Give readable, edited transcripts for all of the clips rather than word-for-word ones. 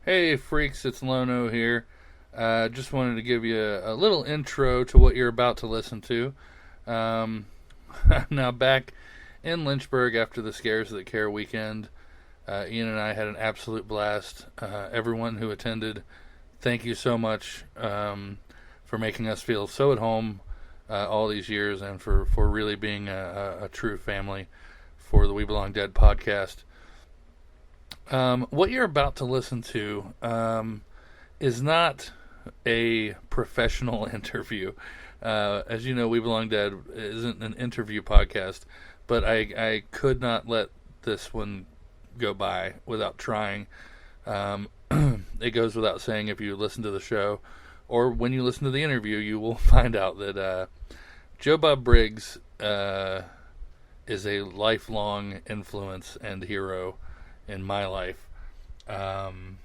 Hey freaks, it's Lono here. Just wanted to give you a little intro to what you're about to listen to. I'm now back in Lynchburg after the Scares That Care weekend. Ian and I had an absolute blast. Everyone who attended, thank you so much for making us feel so at home all these years, and for really being a true family for the We Belong Dead podcast. What you're about to listen to is not a professional interview. As you know, We Belong Dead isn't an interview podcast, but I could not let this one go by without trying. It goes without saying, if you listen to the show, or when you listen to the interview, you will find out that Joe Bob Briggs is a lifelong influence and hero in my life. And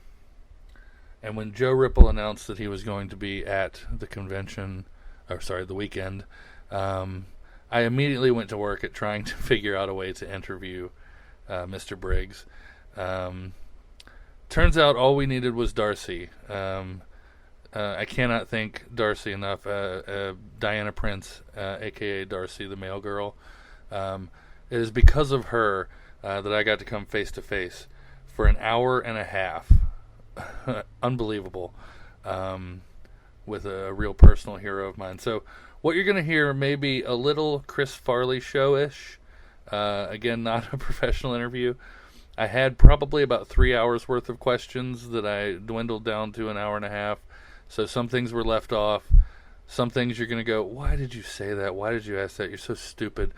when Joe Ripple announced that he was going to be at the the weekend, I immediately went to work at trying to figure out a way to interview Mr. Briggs. Turns out all we needed was Darcy. I cannot thank Darcy enough. Diana Prince, a.k.a. Darcy, the mail girl. It is because of her that I got to come face to face for an hour and a half. Unbelievable. With a real personal hero of mine. So what you're going to hear may be a little Chris Farley show-ish. Again, not a professional interview. I had probably about 3 hours worth of questions that I dwindled down to an hour and a half. So some things were left off. Some things you're going to go, why did you say that? Why did you ask that? You're so stupid.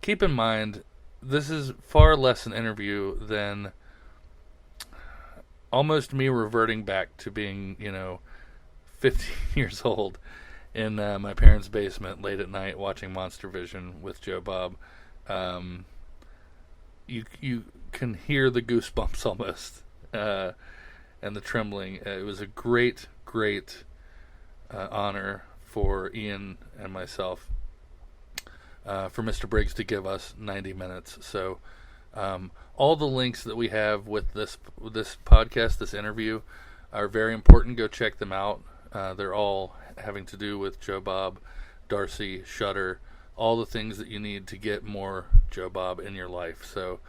Keep in mind, this is far less an interview than almost me reverting back to being, 15 years old in my parents' basement late at night watching Monster Vision with Joe Bob. You can hear the goosebumps almost, and the trembling. It was a great honor for Ian and myself, for Mr. Briggs to give us 90 minutes. So all the links that we have with this podcast, this interview, are very important. Go check them out. They're all having to do with Joe Bob, Darcy, Shudder, all the things that you need to get more Joe Bob in your life. So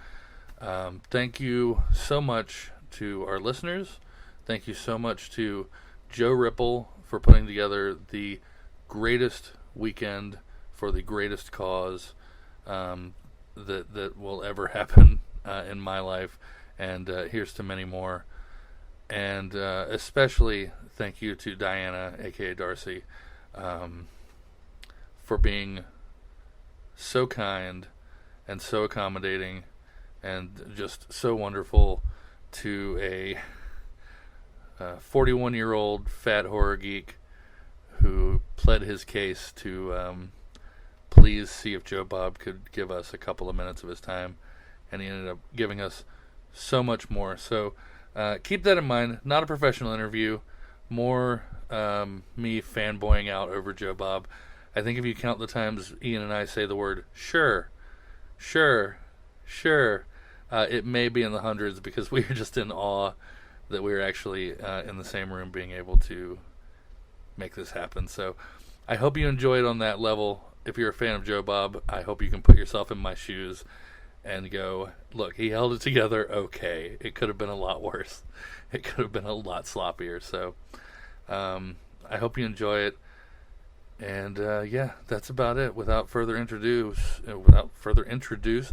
thank you so much to our listeners. Thank you so much to Joe Ripple for putting together the greatest weekend for the greatest cause that will ever happen in my life, and here's to many more. And especially thank you to Diana, aka Darcy, for being so kind and so accommodating and just so wonderful to a 41-year-old fat horror geek who pled his case to please see if Joe Bob could give us a couple of minutes of his time, and he ended up giving us so much more. So keep that in mind. Not a professional interview, more me fanboying out over Joe Bob. I think if you count the times Ian and I say the word sure, it may be in the hundreds, because we are just in awe that we are actually in the same room being able to make this happen. So I hope you enjoy it on that level. If you're a fan of Joe Bob, I hope you can put yourself in my shoes and go, look, he held it together okay. It could have been a lot worse. It could have been a lot sloppier. So I hope you enjoy it. And yeah, that's about it. Without further introduce,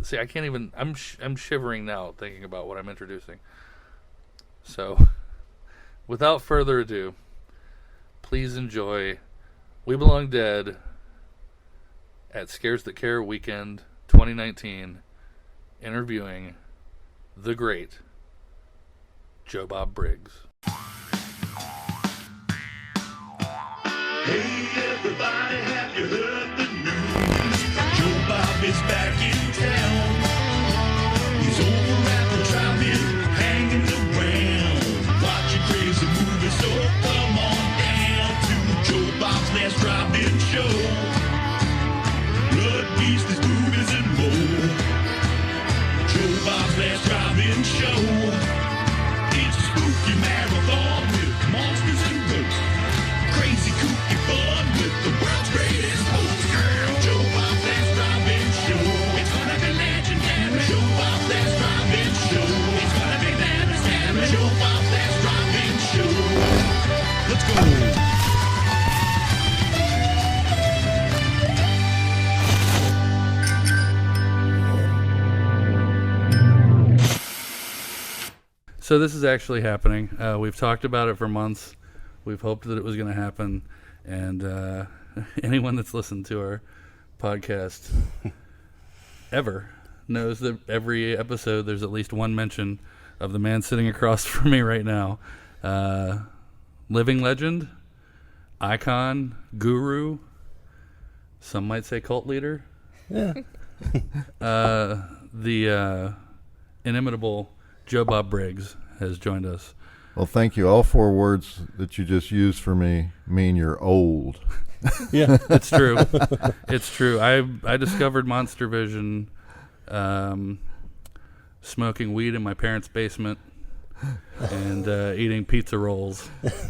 see, I can't even. I'm shivering now thinking about what I'm introducing. So, without further ado, please enjoy We Belong Dead at Scares That Care Weekend 2019, interviewing the great Joe Bob Briggs. Hey everybody, have you heard the news? Joe Bob is back in town. He's over at the drive-in, hanging around, watching crazy movies. So come on down to Joe Bob's last drive-in show. Blood, beasts, movies, and more. Joe Bob's last drive-in show. It's a spooky man. So this is actually happening. We've talked about it for months. We've hoped that it was going to happen. And anyone that's listened to our podcast ever knows that every episode there's at least one mention of the man sitting across from me right now. Living legend, icon, guru, some might say cult leader. Yeah. The inimitable Joe Bob Briggs has joined us. Well, thank you. All 4 words that you just used for me mean you're old. Yeah. It's true. It's true. I discovered Monster Vision smoking weed in my parents' basement and eating pizza rolls.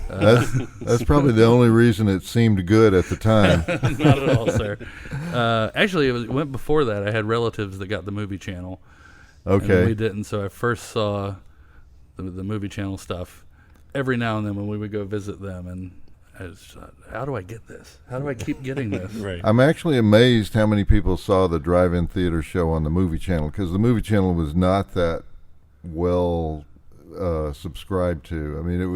That's probably the only reason it seemed good at the time. Not at all, sir. Actually, it went before that. I had relatives that got the movie channel. Okay. And we didn't, so I first saw the movie channel stuff every now and then when we would go visit them, and I just thought, how do I get this? How do I keep getting this? Right. I'm actually amazed how many people saw the drive-in theater show on the movie channel, because the movie channel was not that well subscribed to. I mean, it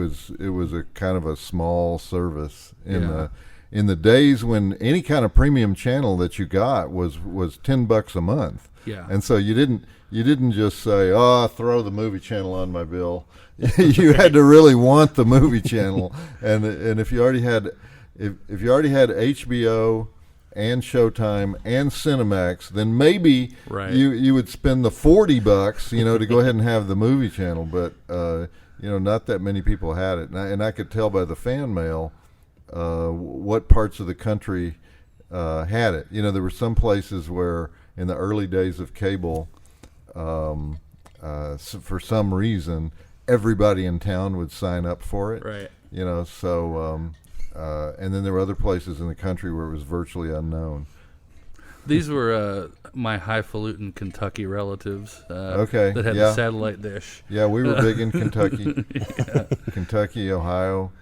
was a kind of a small service in the days when any kind of premium channel that you got was $10 a month. Yeah. And so you didn't just say, throw the movie channel on my bill. You had to really want the movie channel, and if you already had HBO and Showtime and Cinemax, then maybe Right. you would spend the $40, to go ahead and have the movie channel. But not that many people had it, and I could tell by the fan mail what parts of the country had it. There were some places where in the early days of cable, for some reason, everybody in town would sign up for it. Right. And then there were other places in the country where it was virtually unknown. These were my highfalutin Kentucky relatives that had yeah. the satellite dish. Yeah, we were big in Kentucky. Yeah. Kentucky, Ohio,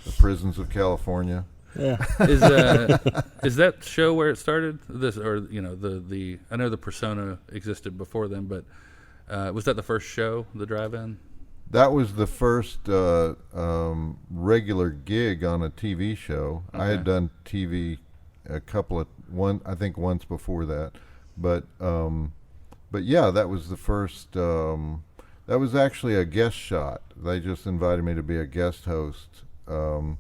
the prisons of California. Yeah. Is that show where it started? This, or the I know the Persona existed before then, but was that the first show, the drive-in? That was the first regular gig on a TV show. Okay. I had done TV I think once before that, but yeah, that was the first. That was actually a guest shot. They just invited me to be a guest host for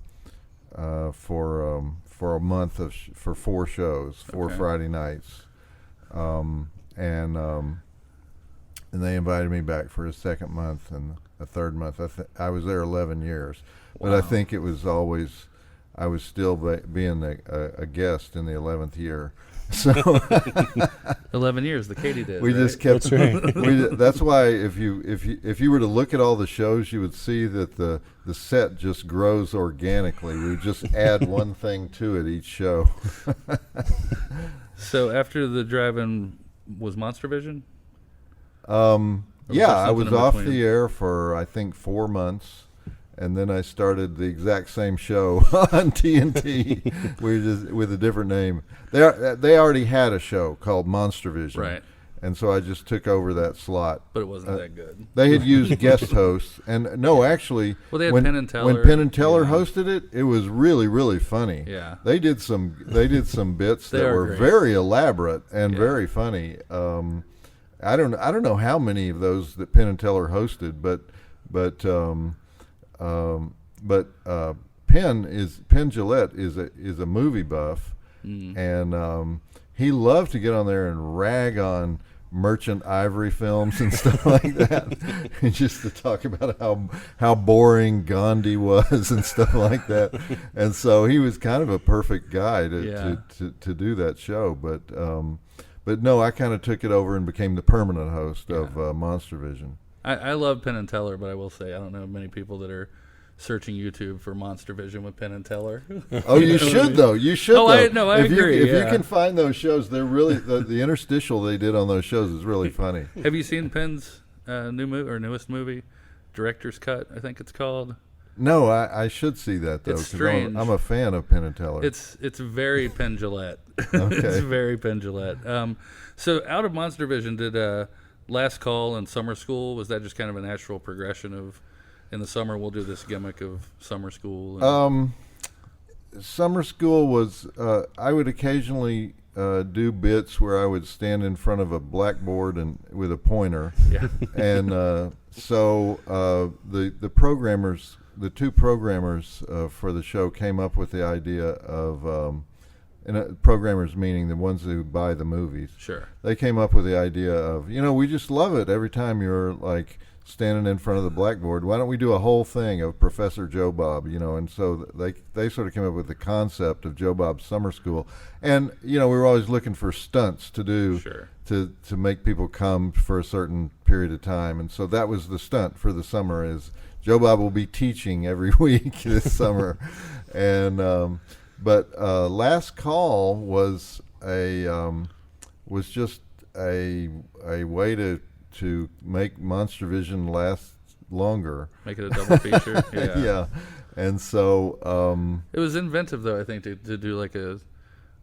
a month for 4 shows, 4 Friday nights, and they invited me back for a second month and a third month. I was there 11 years, but I think it was always I was still being a guest in the 11th year. So 11 years, the Katie did. We right? just kept. That's right. That's why if you were to look at all the shows, you would see that the set just grows organically. We would just add one thing to it each show. So after the drive-in was Monster Vision? Yeah, I was something in off between? the air for I think 4 months, and then I started the exact same show on TNT. We just with a different name. They already had a show called Monster Vision, Right. And so I just took over that slot. But it wasn't that good. They had used guest hosts, and no, actually, Well, they had when Penn and Teller. when Penn and Teller Yeah. hosted it was really, really funny. Yeah. They did some bits They that are were great. very elaborate and Yeah. very funny. I don't know how many of those that Penn and Teller hosted, but Penn Jillette is a movie buff, and he loved to get on there and rag on Merchant Ivory films and stuff like that, and just to talk about how boring Gandhi was and stuff like that. And so he was kind of a perfect guy to do that show, but no, I kind of took it over and became the permanent host of Monster Vision. I love Penn and Teller, but I will say I don't know many people that are searching YouTube for Monster Vision with Penn and Teller. Oh, you should though. You should. Oh, though. I agree. If yeah. you can find those shows, they're really the interstitial they did on those shows is really funny. Have you seen Penn's newest movie, Director's Cut? I think it's called. No, I should see that though. It's 'cause strange. I'm a fan of Penn and Teller. It's very Penn Jillette. Okay. It's very Penn Jillette. So out of Monster Vision, did Last Call and Summer School, was that just kind of a natural progression of, in the summer we'll do this gimmick of summer school? Summer school was, I would occasionally do bits where I would stand in front of a blackboard and with a pointer. Yeah. And so the programmers, the two programmers for the show came up with the idea of, programmers meaning the ones who buy the movies. Sure. They came up with the idea of, we just love it every time you're like standing in front of the blackboard. Why don't we do a whole thing of Professor Joe Bob, and so they sort of came up with the concept of Joe Bob's Summer School. And, we were always looking for stunts to do. Sure. To make people come for a certain period of time. And so that was the stunt for the summer, is Joe Bob will be teaching every week this summer. And but Last Call was just a way to make Monster Vision last longer. Make it a double feature. Yeah. Yeah. And so it was inventive, though, I think, to do like a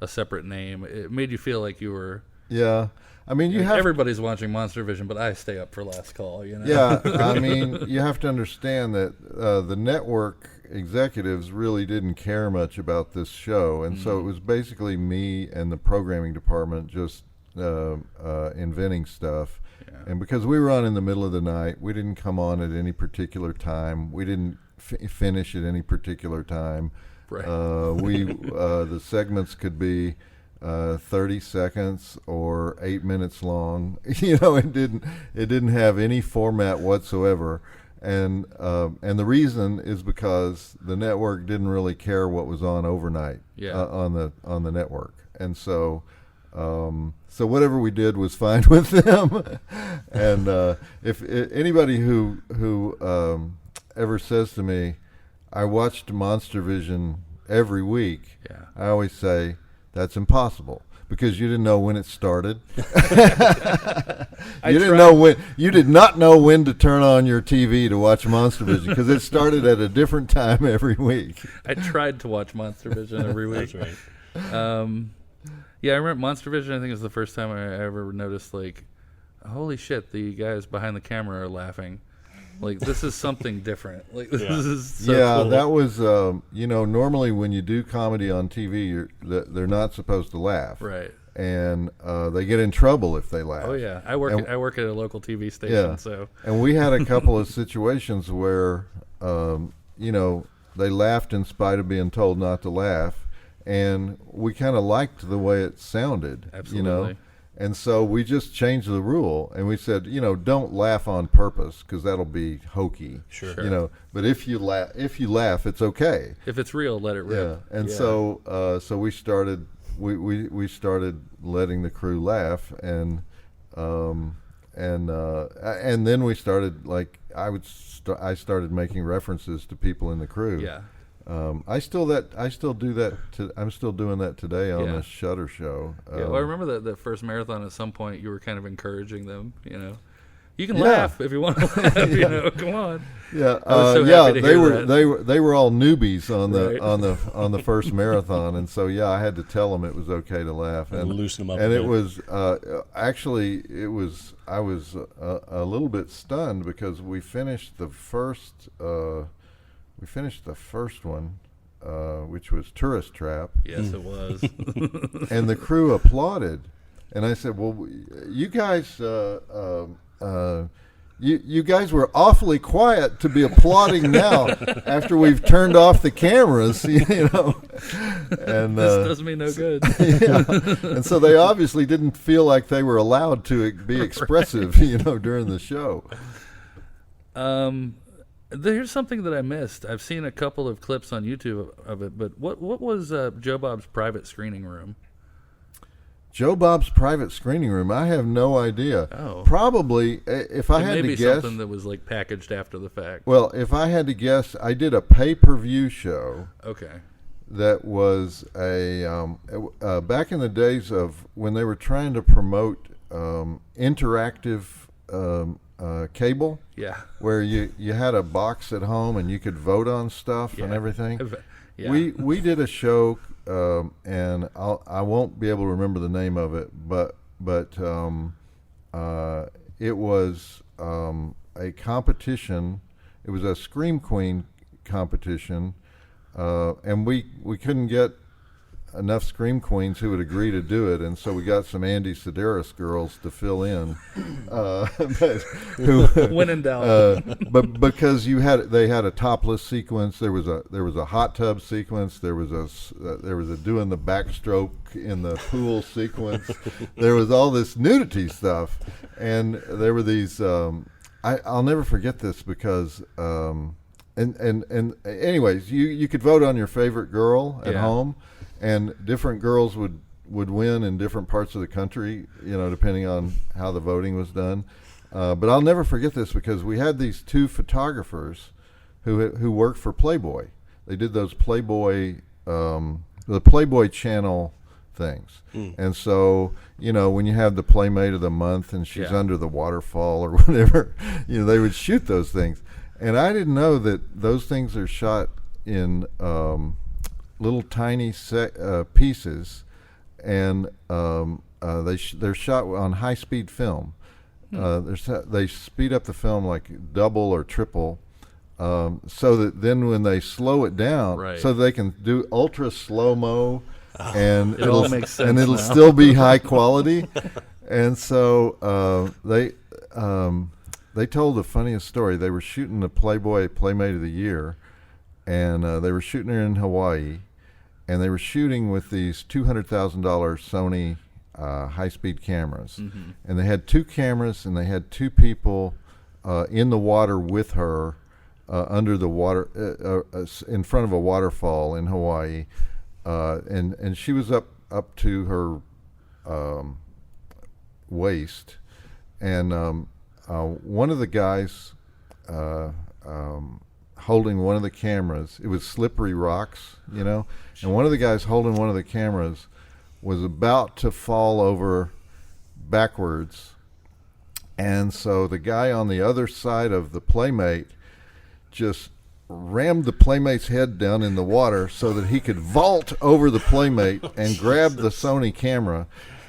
separate name. It made you feel like you were. Yeah. I mean, everybody's watching Monster Vision, but I stay up for Last Call, Yeah, I mean, you have to understand that the network executives really didn't care much about this show, and so it was basically me and the programming department just inventing stuff. Yeah. And because we were on in the middle of the night, we didn't come on at any particular time. We didn't finish at any particular time. Right. The segments could be 30 seconds or 8 minutes long. It didn't have any format whatsoever. And the reason is because the network didn't really care what was on overnight. Yeah. On the network. And so whatever we did was fine with them. And if anybody who ever says to me, I watched Monster Vision every week, yeah, I always say, that's impossible, because you didn't know when it started. You did not know when to turn on your TV to watch Monster Vision, because it started at a different time every week. I tried to watch Monster Vision every week. That's right. Yeah, I remember Monster Vision. I think it was the first time I ever noticed, like, holy shit, the guys behind the camera are laughing. Like, this is something different. Like, this is so cool. That was, normally when you do comedy on TV, they're not supposed to laugh. Right. And they get in trouble if they laugh. Oh, yeah. I work at a local TV station, so. And we had a couple of situations where, they laughed in spite of being told not to laugh. And we kind of liked the way it sounded. Absolutely. And so we just changed the rule, and we said, don't laugh on purpose, because that'll be hokey. Sure. But if you laugh, it's okay. If it's real, let it rip. Yeah. And so we started we started letting the crew laugh, and then we started, like, I started making references to people in the crew. Yeah. I'm still doing that today on the Shudder show. Well, I remember that first marathon. At some point, you were kind of encouraging them. You can laugh if you want to laugh. Come on. Yeah, I was so happy to hear that. They were all newbies on the first marathon, and so I had to tell them it was okay to laugh and loosen them up. And it was I was a little bit stunned, because we finished the first. We finished the first one, which was Tourist Trap. Yes, it was. And the crew applauded. And I said, well, you guys, you guys were awfully quiet to be applauding now after we've turned off the cameras, And this does me no good. Yeah. And so they obviously didn't feel like they were allowed to be expressive, during the show. There's something that I missed. I've seen a couple of clips on YouTube of it, but what was Joe Bob's private screening room? Joe Bob's private screening room? I have no idea. Oh. Probably, if I had to guess. Maybe something that was, like, packaged after the fact. Well, if I had to guess, I did a pay-per-view show. Okay. That was back in the days of when they were trying to promote interactive cable. Yeah. Where you had a box at home and you could vote on stuff and everything. Yeah. We did a show, and I won't be able to remember the name of it, but it was a competition. It was a Scream Queen competition, and we couldn't get enough Scream Queens who would agree to do it, and so we got some Andy Sedaris girls to fill in. When in doubt. But because they had a topless sequence, there was a hot tub sequence, there was a doing the backstroke in the pool sequence, there was all this nudity stuff, and there were these. I'll never forget this because. And anyways, you could vote on your favorite girl at home, and different girls would win in different parts of the country, depending on how the voting was done. But I'll never forget this because we had these two photographers who worked for Playboy. They did those Playboy, the Playboy Channel things. And so, when you have the Playmate of the Month and she's under the waterfall or whatever, they would shoot those things. And I didn't know that those things are shot in little tiny pieces, and they're shot on high-speed film. They speed up the film like double or triple, so that then when they slow it down, so they can do ultra slow-mo, and all makes sense and it'll now. still be high quality. And so they told the funniest story. They were shooting the Playboy Playmate of the Year, and they were shooting her in Hawaii, and they were shooting with these $200,000 Sony high-speed cameras. And they had two cameras, and they had two people in the water with her under the water, in front of a waterfall in Hawaii, and she was up to her waist, and one of the guys holding one of the cameras, it was slippery rocks, and one of the guys holding one of the cameras was about to fall over backwards, and so the guy on the other side of the Playmate just rammed the Playmate's head down in the water so that he could vault over the Playmate and grab the Sony camera.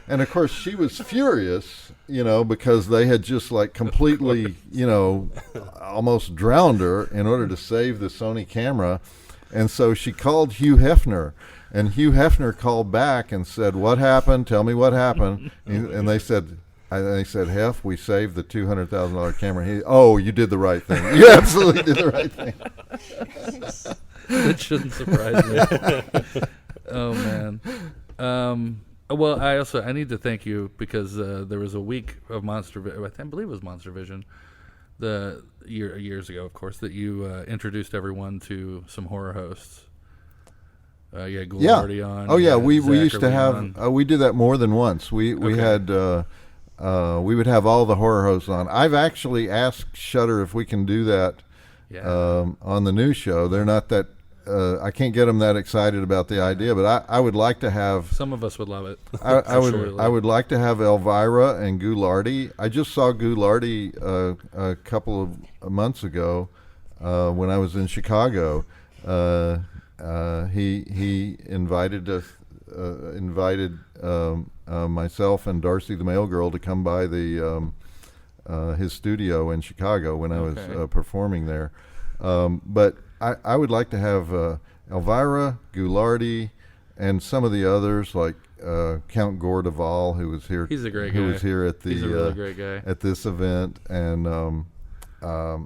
And of course she was furious, because they had just like completely, almost drowned her in order to save the Sony camera. And so she called Hugh Hefner, and Hugh Hefner called back and said, "What happened? Tell me what happened." And they said, "Hef, we saved the $200,000 camera." You did the right thing. You absolutely did the right thing. That shouldn't surprise me. Oh man. Well, I need to thank you because there was a week of I believe it was Monster Vision, years ago, of course, that you introduced everyone to some horror hosts. You had Goulardi on. Oh yeah, we Zachary used to have we did that more than once. We had we would have all the horror hosts on. I've actually asked Shudder if we can do that on the new show. They're not that. I can't get them that excited about the idea, but I would like to have. Some of us would love it. I would like to have Elvira and Goulardi. I just saw Goulardi a couple of months ago when I was in Chicago. He invited us, myself and Darcy the Mail Girl to come by his studio in Chicago when I was performing there. But I would like to have Elvira, Goulardi, and some of the others like Count Gordeval, who was here. He's a great guy. Who was here at He's a really great guy. at this event, and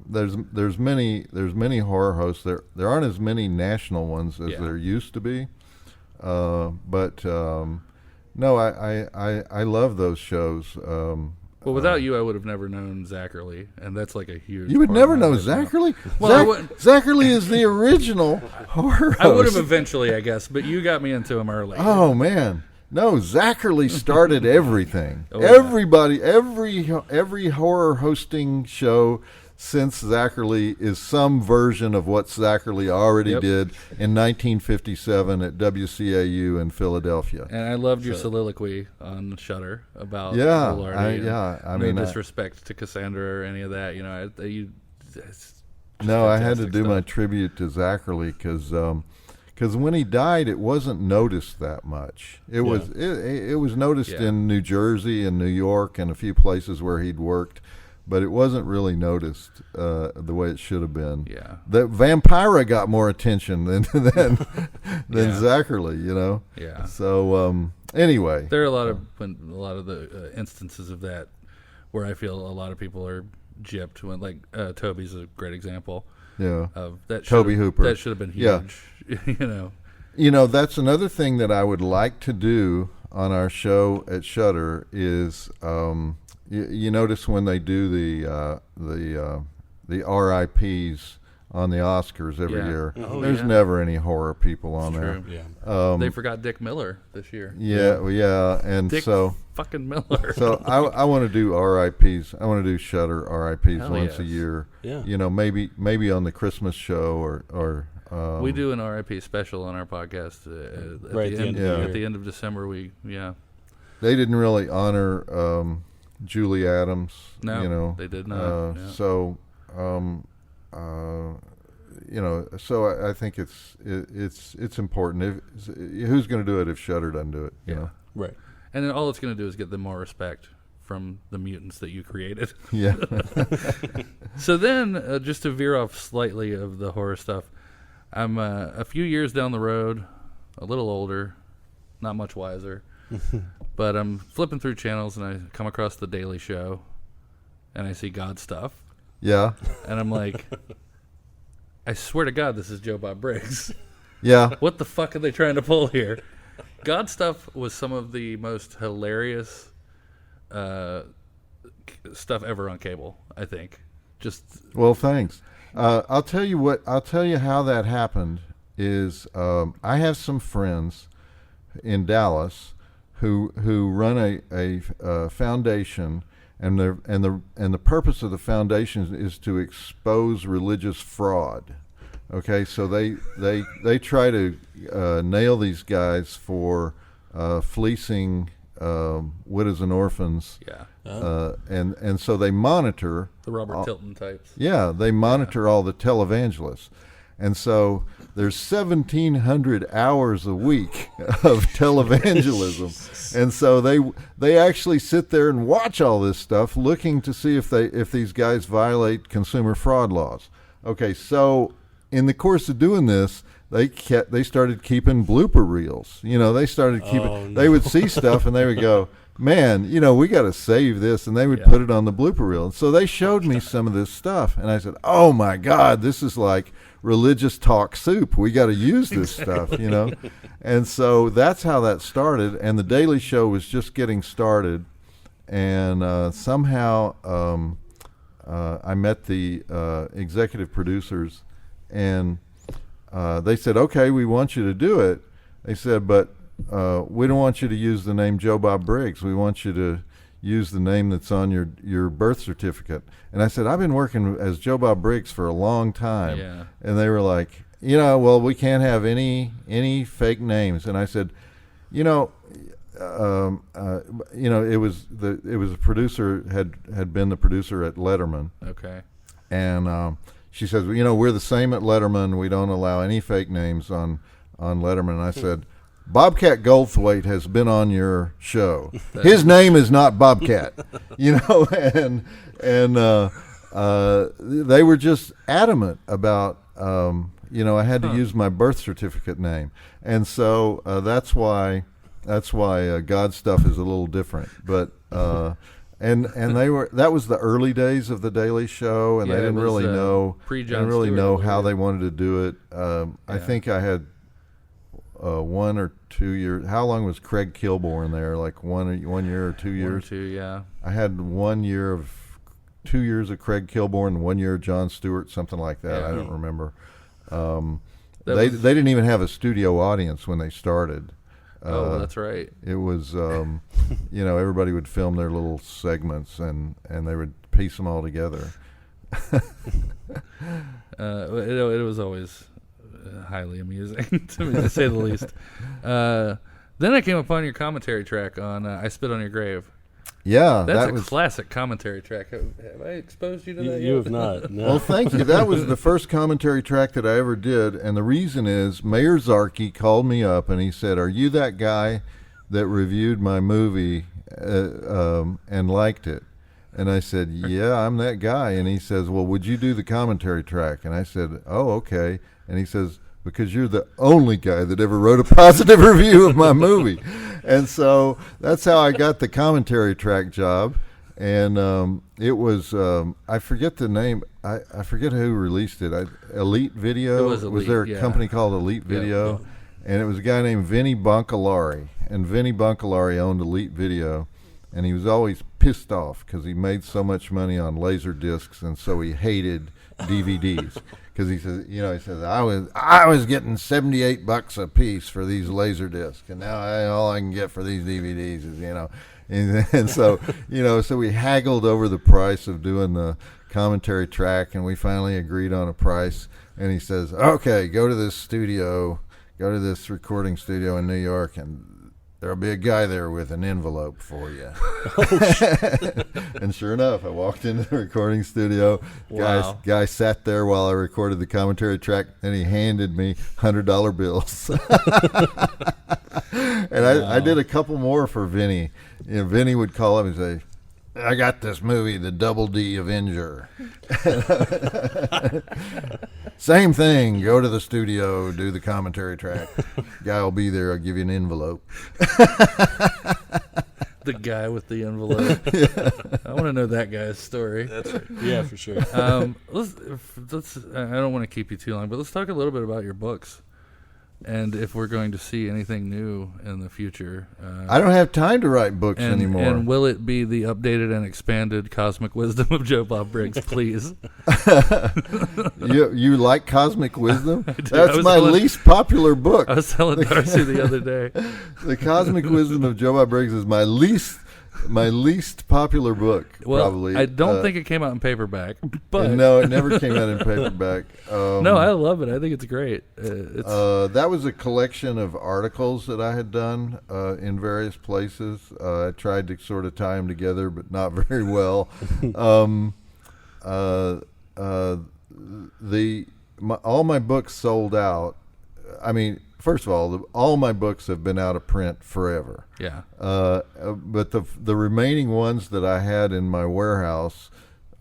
there's many horror hosts. There aren't as many national ones as there used to be, but no, I love those shows. Well, without you, I would have never known Zachary, and that's like a huge. You would part never of my know life now. Zachary. Well, I wouldn't. Zachary is the original horror host. I would have eventually, I guess, but you got me into him early. Oh man, no! Zachary started everything. Oh, yeah. Everybody, every horror hosting show since Zachary is some version of what Zachary already did in 1957 at WCAU in Philadelphia. And I loved your soliloquy on Shudder about Yeah, Goulardi I no mean, disrespect to Cassandra or any of that. No, I had to fantastic do stuff. my tribute to Zachary because because when he died, it wasn't noticed that much. It was noticed in New Jersey and New York and a few places where he'd worked, but it wasn't really noticed the way it should have been. Yeah. The Vampira got more attention than Zachary, you know. Yeah. So anyway, there are a lot of the instances of that where I feel a lot of people are gypped. When Toby's a great example. Yeah. Of that. Toby Hooper. That should have been huge. Yeah. You know, that's another thing that I would like to do on our show at Shudder is. You notice when they do the RIPs on the Oscars every year, there's never any horror people on there. Yeah. They forgot Dick Miller this year. And Dick so fucking Miller. So I want to do RIPs. I want to do Shudder RIPs once a year. Yeah. You know, maybe on the Christmas show or. We do an RIP special on our podcast at the end of December. They didn't really honor. Julie Adams. No, you know, they did not. So, you know, so I think it's important. Who's going to do it if Shudder doesn't do it? You know, right. And then all it's going to do is get them more respect from the mutants that you created. Yeah. So then, just to veer off slightly of the horror stuff, I'm a few years down the road, a little older, not much wiser. But I'm flipping through channels and I come across The Daily Show and I see GodStuff. Yeah. And I'm like, I swear to God, this is Joe Bob Briggs. Yeah. What the fuck are they trying to pull here? GodStuff was some of the most hilarious stuff ever on cable, I think. Well, thanks. I'll tell you how that happened is I have some friends in Dallas who run a foundation, and the purpose of the foundation is to expose religious fraud. Okay, so they try to nail these guys for fleecing widows and orphans. Yeah. And so they monitor the Robert Tilton types. Yeah, they monitor all the televangelists. And so there's 1,700 hours a week of televangelism, and so they actually sit there and watch all this stuff, looking to see if these guys violate consumer fraud laws. Okay, so in the course of doing this, they started keeping blooper reels. You know, they started keeping. They would see stuff and they would go, "Man, you know, we got to save this," and they would put it on the blooper reel. And so they showed me some of this stuff, and I said, "Oh my God, this is like religious talk soup. We got to use this stuff," you know. And so that's how that started. And the Daily Show was just getting started, and somehow I met the executive producers, and they said, "Okay, we want you to do it." They said, "But we don't want you to use the name Joe Bob Briggs. We want you to use the name that's on your birth certificate." And I said, "I've been working as Joe Bob Briggs for a long time." Yeah. And they were like, "Well, we can't have any fake names." And I said, it was a producer had been the producer at Letterman. Okay. And she says, "We're the same at Letterman. We don't allow any fake names on Letterman." And I said, "Bobcat Goldthwait has been on your show. His name is not Bobcat," and they were just adamant about, I had to use my birth certificate name, and so that's why GodStuff is a little different, but. And that was the early days of the Daily Show, and they didn't really know how they wanted to do it. I think I had 1 or 2 years. How long was Craig Kilborn there? Like 1 year or 2 years? 1 or 2, yeah. I had 2 years of Craig Kilborn and 1 year of Jon Stewart, something like that. Yeah. I don't remember. They didn't even have a studio audience when they started. That's right. It was, everybody would film their little segments and they would piece them all together. It was always highly amusing to me, to say the least. Then I came upon your commentary track on "I Spit on Your Grave." Yeah, That's a classic commentary track. Have I exposed you to that yet? You have not. No. Well, thank you. That was the first commentary track that I ever did, and the reason is Mayor Zarkey called me up and he said, "Are you that guy that reviewed my movie and liked it?" And I said, "Yeah, I'm that guy." And he says, "Well, would you do the commentary track?" And I said, "Oh, okay." And he says, "Because you're the only guy that ever wrote a positive review of my movie." And so that's how I got the commentary track job. And it was, I forget the name. I forget who released it. Elite Video. It was Elite, there a company called Elite Video? Yeah. And it was a guy named Vinny Boncalari. And Vinny Boncalari owned Elite Video. And he was always pissed off because he made so much money on laser discs, and so he hated DVDs. Because he says, I was getting $78 a piece for these laser discs, and now all I can get for these DVDs is, and so, so we haggled over the price of doing the commentary track, and we finally agreed on a price. And he says, "Okay, go to this recording studio in New York, and there'll be a guy there with an envelope for you." And sure enough, I walked into the recording studio. Wow. Guy sat there while I recorded the commentary track, and he handed me $100 bills. And I did a couple more for Vinny. Vinny would call up and say, "I got this movie, The Double D Avenger." Same thing. Go to the studio, do the commentary track. Guy will be there. I'll give you an envelope. The guy with the envelope. Yeah. I want to know that guy's story. That's right. Yeah, for sure. Let's. I don't want to keep you too long, but let's talk a little bit about your books. And if we're going to see anything new in the future. I don't have time to write books anymore. And will it be the updated and expanded Cosmic Wisdom of Joe Bob Briggs, please? You like Cosmic Wisdom? That's my least popular book. I was telling Darcy the other day. The Cosmic Wisdom of Joe Bob Briggs is my least popular book, well, probably. I don't think it came out in paperback, but no, it never came out in paperback. No, I love it. I think it's great. That was a collection of articles that I had done in various places. I tried to sort of tie them together, but not very well. All my books sold out. I mean, first of all my books have been out of print forever. Yeah. But the remaining ones that I had in my warehouse,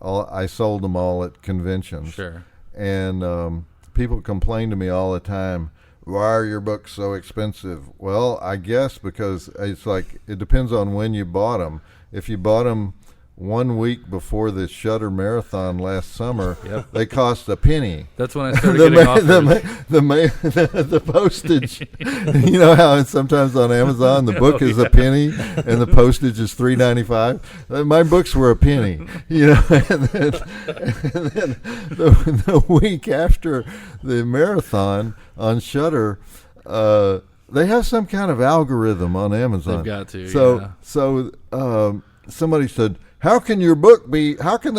I sold them all at conventions. Sure. And people complain to me all the time, "Why are your books so expensive?" Well, I guess because it's like it depends on when you bought them. If you bought them 1 week before the Shudder Marathon last summer, Yep. They cost a penny. That's when I started getting offers. The postage. You know how sometimes on Amazon the book is a penny and the postage is $3.95. My books were a penny. And then the week after the marathon on Shudder, they have some kind of algorithm on Amazon. They've got to. So somebody said, how can they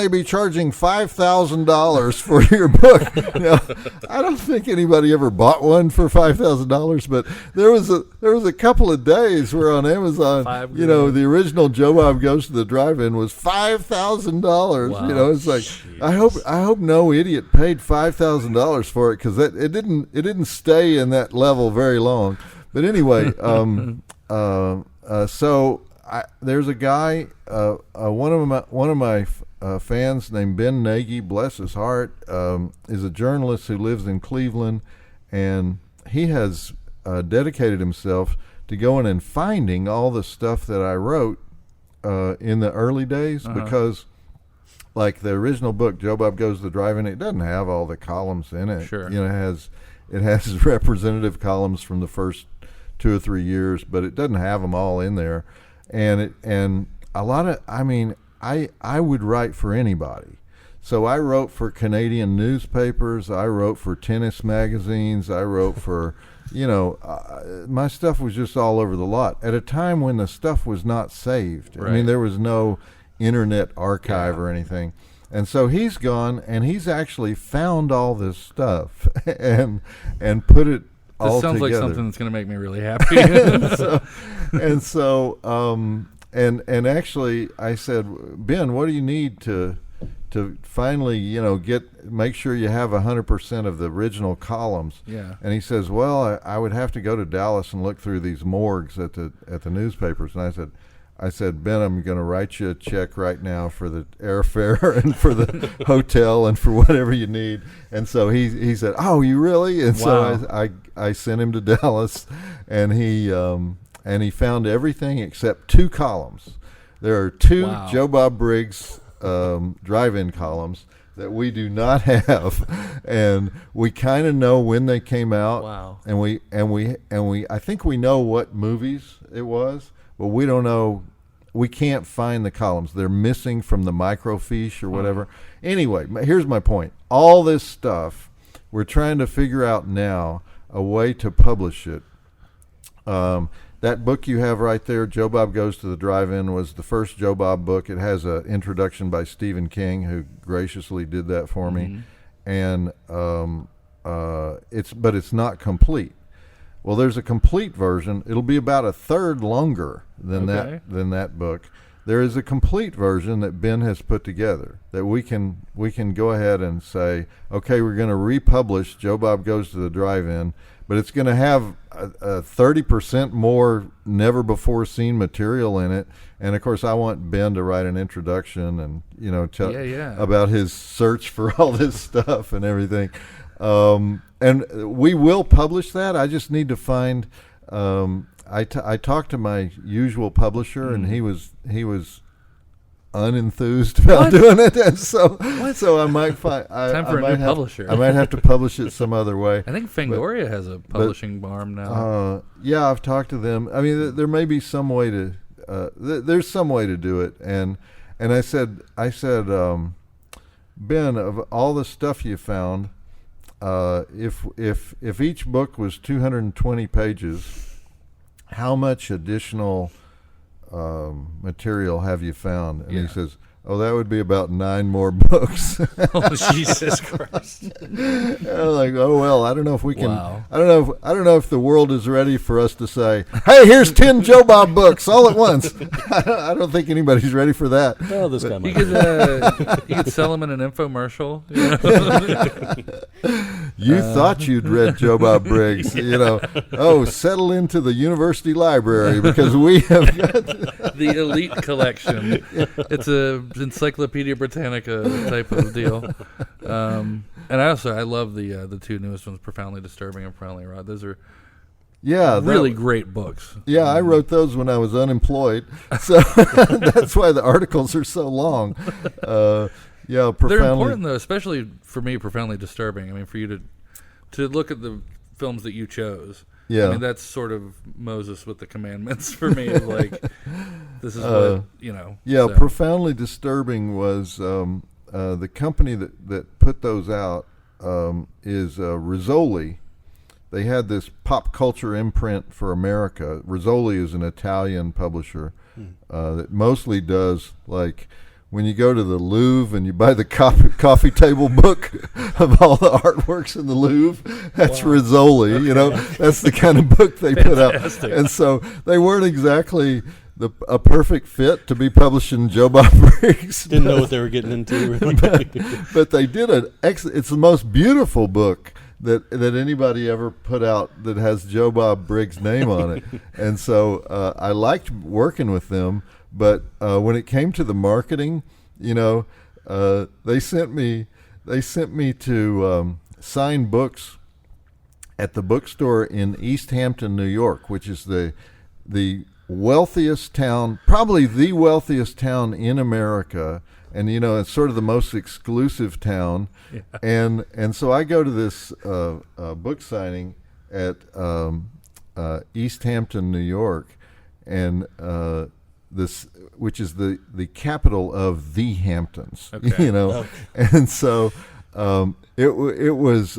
be charging $5,000 for your book? I don't think anybody ever bought one for $5,000, but there was a couple of days where on Amazon, the original Joe Bob Goes to the Drive-In was $5,000. Wow. It's like, jeez. I hope no idiot paid $5,000 for it, because it didn't stay in that level very long. But anyway, there's a guy, one of my fans named Ben Nagy, bless his heart, is a journalist who lives in Cleveland, and he has dedicated himself to going and finding all the stuff that I wrote in the early days, because like the original book, Joe Bob Goes to the Drive-In, it doesn't have all the columns in it. Sure. It has representative columns from the first 2 or 3 years, but it doesn't have them all in there. And a lot of, I would write for anybody. So I wrote for Canadian newspapers. I wrote for tennis magazines. I wrote for, my stuff was just all over the lot at a time when the stuff was not saved. Right. There was no internet archive or anything. And so he's gone and he's actually found all this stuff and put it all this sounds together. like something that's going to make me really happy. and actually I said, Ben, what do you need to finally, make sure you have 100% of the original columns? Yeah. And he says, well, I would have to go to Dallas and look through these morgues at the newspapers. And I said, Ben, I'm going to write you a check right now for the airfare and for the hotel and for whatever you need. And so he said, oh, you really? And so I sent him to Dallas, and he found everything except 2 columns. There are 2 Joe Bob Briggs drive-in columns that we do not have, and we kind of know when they came out. Wow. And we I think we know what movies it was, but we don't know. We can't find the columns. They're missing from the microfiche or whatever. Anyway, here's my point. All this stuff, we're trying to figure out now a way to publish it. That book you have right there, Joe Bob Goes to the Drive-In, was the first Joe Bob book. It has an introduction by Stephen King, who graciously did that for me, and it's not complete. Well, there's a complete version. It'll be about a third longer than that book. There is a complete version that Ben has put together that we can go ahead and say, okay, we're going to republish Joe Bob Goes to the Drive-In, but it's going to have a 30% more never before seen material in it. And of course, I want Ben to write an introduction and tell about his search for all this stuff and everything. And we will publish that. I just need to find. I talked to my usual publisher, and he was unenthused about doing it, and so I might find time for a new publisher. I might have to publish it some other way. I think Fangoria has a publishing arm now. Yeah, I've talked to them. I mean, there may be some way to. There's some way to do it, and I said, Ben, of all the stuff you found. If each book was 220 pages, how much additional material have you found? And he says, oh, that would be about 9 more books. Oh, Jesus Christ! I'm like, oh well, I don't know if we can. Wow. I don't know if the world is ready for us to say, hey, here's 10 Joe Bob books all at once. I don't think anybody's ready for that. Well, this guy might. You could sell them in an infomercial. You thought you'd read Joe Bob Briggs, Oh, settle into the university library because we have got the elite collection. It's a Encyclopedia Britannica type of deal. And I love the 2 newest ones, Profoundly Disturbing and Profoundly Erotic. Those are really great books. Yeah, I wrote those when I was unemployed, so that's why the articles are so long. Profoundly. They're important though, especially for me. Profoundly Disturbing. I mean, for you to look at the films that you chose. Yeah, I mean that's sort of Moses with the commandments for me. Of like, this is what Yeah, so. Profoundly Disturbing was the company that put those out is Rizzoli. They had this pop culture imprint for America. Rizzoli is an Italian publisher that mostly does like. When you go to the Louvre and you buy the coffee table book of all the artworks in the Louvre, that's Rizzoli. Okay. That's the kind of book they put out. And so they weren't exactly a perfect fit to be publishing Joe Bob Briggs. Didn't know what they were getting into. but they did it's the most beautiful book that anybody ever put out that has Joe Bob Briggs' name on it. And so I liked working with them. But when it came to the marketing, they sent me to sign books at the bookstore in East Hampton, New York, which is the wealthiest town, probably the wealthiest town in America, and it's sort of the most exclusive town. Yeah. And so I go to this book signing at East Hampton, New York, and this, which is the capital of the Hamptons, and so it was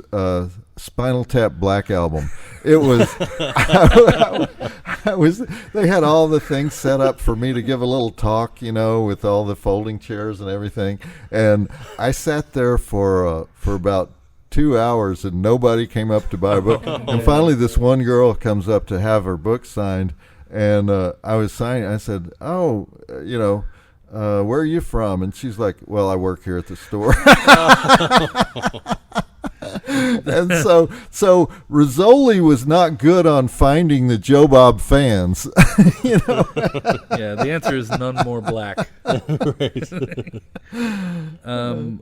Spinal Tap Black Album. It was they had all the things set up for me to give a little talk, with all the folding chairs and everything, and I sat there for about 2 hours and nobody came up to buy a book. And finally this one girl comes up to have her book signed. And I was signing. I said, "Oh, where are you from?" And she's like, "Well, I work here at the store." And so Rizzoli was not good on finding the Joe Bob fans. Yeah, the answer is none more black.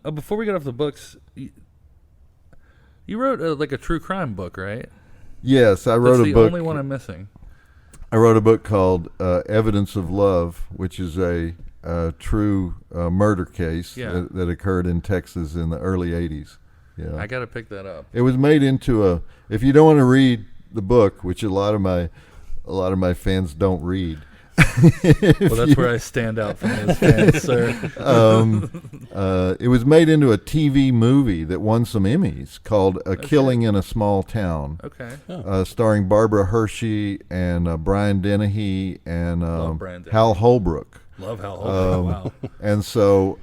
Before we get off the books, you wrote like a true crime book, right? Yes, I wrote That's a the book. only one I'm missing. I wrote a book called Evidence of Love, which is a true murder case that occurred in Texas in the early 80s. Yeah. I got to pick that up. It was made into if you don't want to read the book, which a lot of my fans don't read. Well, that's where I stand out from those fans, sir. It was made into a TV movie that won some Emmys called A Killing in a Small Town. Okay. Starring Barbara Hershey and Brian Dennehy and Hal Holbrook. Love Hal Holbrook. Wow. And so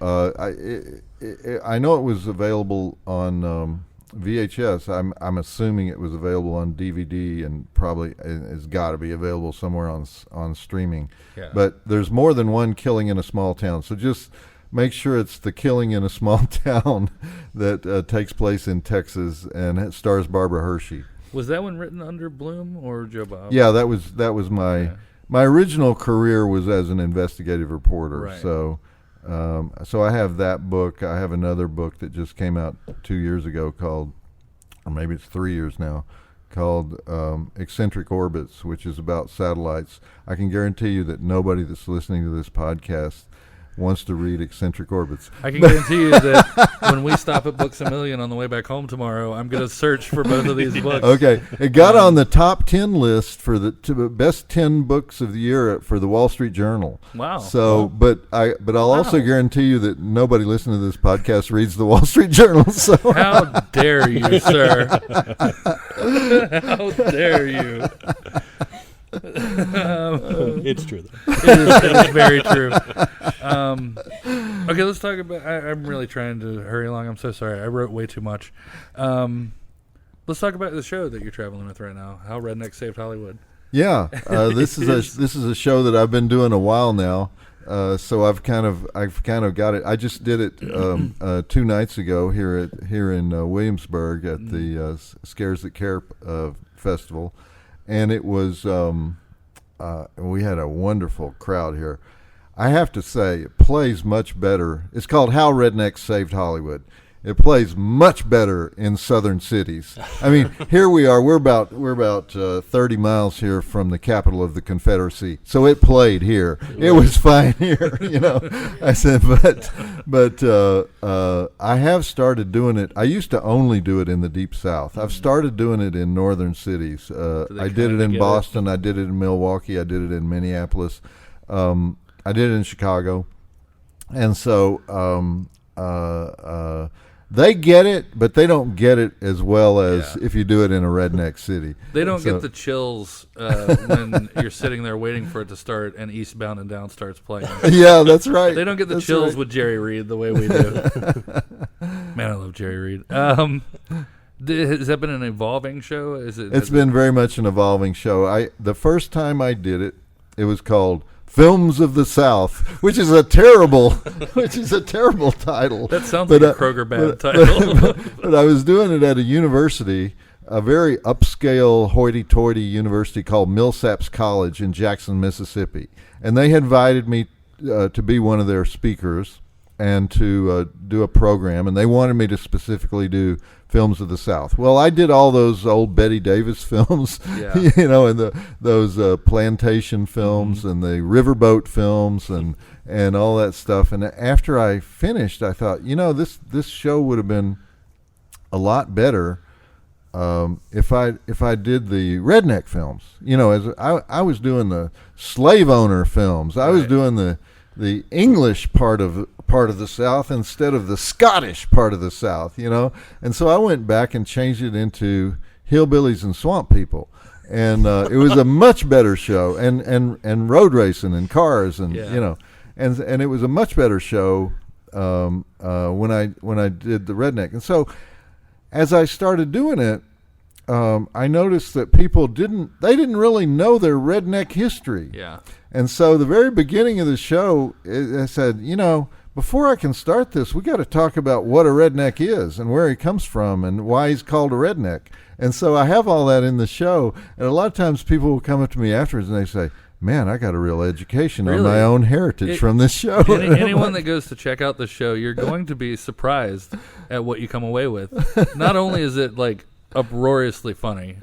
I know it was available on VHS. I'm assuming it was available on DVD and probably it's got to be available somewhere on streaming. Yeah. But there's more than one Killing in a Small Town. So just make sure it's The Killing in a Small Town that takes place in Texas and it stars Barbara Hershey. Was that one written under Bloom or Joe Bob? Yeah, that was my original career was as an investigative reporter. Right. So I have that book. I have another book that just came out 2 years ago called, or maybe it's 3 years now, called Eccentric Orbits, which is about satellites. I can guarantee you that nobody that's listening to this podcast wants to read Eccentric Orbits. I can guarantee you that when we stop at Books A Million on the way back home tomorrow, I'm going to search for both of these books. Okay. It got on the top 10 list for the best 10 books of the year for the Wall Street Journal. Wow. So, but I'll also guarantee you that nobody listening to this podcast reads the Wall Street Journal. So how dare you, sir? How dare you? It's true, though. It is very true. Okay, let's talk about. I'm really trying to hurry along. I'm so sorry. I wrote way too much. Let's talk about the show that you're traveling with right now. How Redneck Saved Hollywood. yeah, this is a show that I've been doing a while now. So I've kind of got it. I just did it 2 nights ago here in Williamsburg at the Scares That Care festival. And it was, we had a wonderful crowd here. I have to say, it plays much better. It's called How Rednecks Saved Hollywood. It plays much better in southern cities. I mean, here we are. We're about 30 miles here from the capital of the Confederacy. So it played here. It was fine here, I said, but I have started doing it. I used to only do it in the Deep South. I've started doing it in northern cities. I did it in Boston. I did it in Milwaukee. I did it in Minneapolis. I did it in Chicago. And so they get it, but they don't get it as well as if you do it in a redneck city. They don't get the chills when you're sitting there waiting for it to start and Eastbound and Down starts playing. Yeah, that's right. They don't get the chills with Jerry Reed the way we do. Man, I love Jerry Reed. Has that been an evolving show? It's been very much an evolving show. The first time I did it, it was called Films of the South, which is a terrible title. That sounds like a Kroger bad title. But I was doing it at a university, a very upscale, hoity-toity university called Millsaps College in Jackson, Mississippi, and they had invited me to be one of their speakers and to do a program, and they wanted me to specifically do Films of the South. Well, I did all those old Betty Davis films, and those plantation films and the riverboat films and all that stuff. And after I finished, I thought, this show would have been a lot better if I did the redneck films. As I was doing the slave owner films, I was doing the English part of the South instead of the Scottish part of the South, and so I went back and changed it into hillbillies and swamp people, and it was a much better show, and road racing and cars, and and it was a much better show when I did the redneck. And so as I started doing it, I noticed that people didn't really know their redneck history. Yeah. And so the very beginning of the show, I said, before I can start this, we got to talk about what a redneck is and where he comes from and why he's called a redneck. And so I have all that in the show. And a lot of times people will come up to me afterwards and they say, man, I got a real education on my own heritage from this show. Anyone that goes to check out the show, you're going to be surprised at what you come away with. Not only is it like uproariously funny,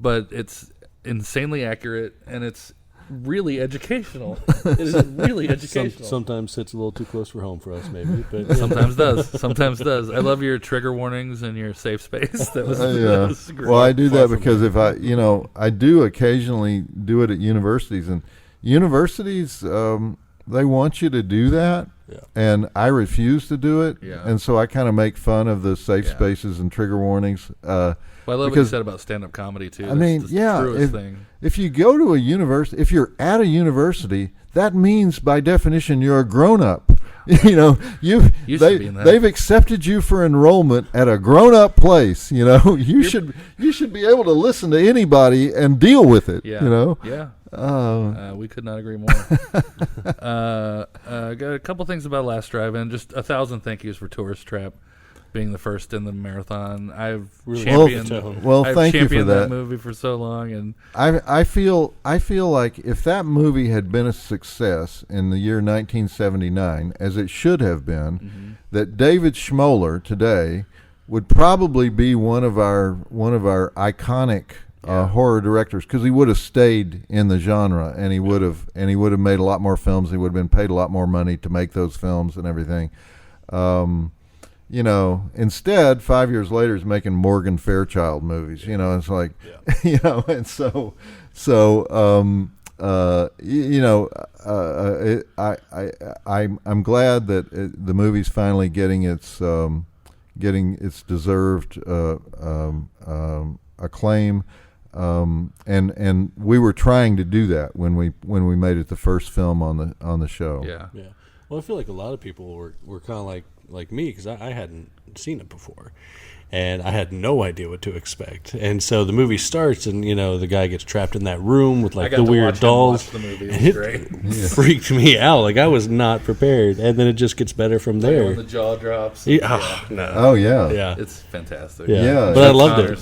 but it's insanely accurate and it's really educational. It is really educational. Sometimes hits a little too close for home for us, maybe. But sometimes does. I love your trigger warnings and your safe space. That was great. Well, I do that because if I do occasionally do it at universities, and universities they want you to do that, and I refuse to do it, and so I kind of make fun of the safe spaces and trigger warnings. Well, I love what you said about stand-up comedy too. I mean, if you go to a university, if you're at a university, that means by definition you're a grown-up. They've accepted you for enrollment at a grown-up place. You should be able to listen to anybody and deal with it. Yeah. We could not agree more. Got a couple things about Last Drive-In. Just 1,000 thank yous for Tourist Trap being the first in the marathon. I've championed thank you for that movie for so long, and I feel like if that movie had been a success in the year 1979, as it should have been, that David Schmoller today would probably be one of our iconic horror directors, because he would have stayed in the genre, and he would have made a lot more films. He would have been paid a lot more money to make those films and everything. Instead, 5 years later, he's making Morgan Fairchild movies. It's like, and I'm glad that the movie's finally getting its deserved acclaim. And we were trying to do that when we made it the first film on the show. Yeah. Well, I feel like a lot of people were kind of like me, because I hadn't seen it before, and I had no idea what to expect. And so the movie starts, and the guy gets trapped in that room with the weird dolls. The movie. It was great. Freaked me out. Like, I was not prepared, and then it just gets better from there. When the jaw drops. No. Oh yeah. It's fantastic. Yeah. But I loved it.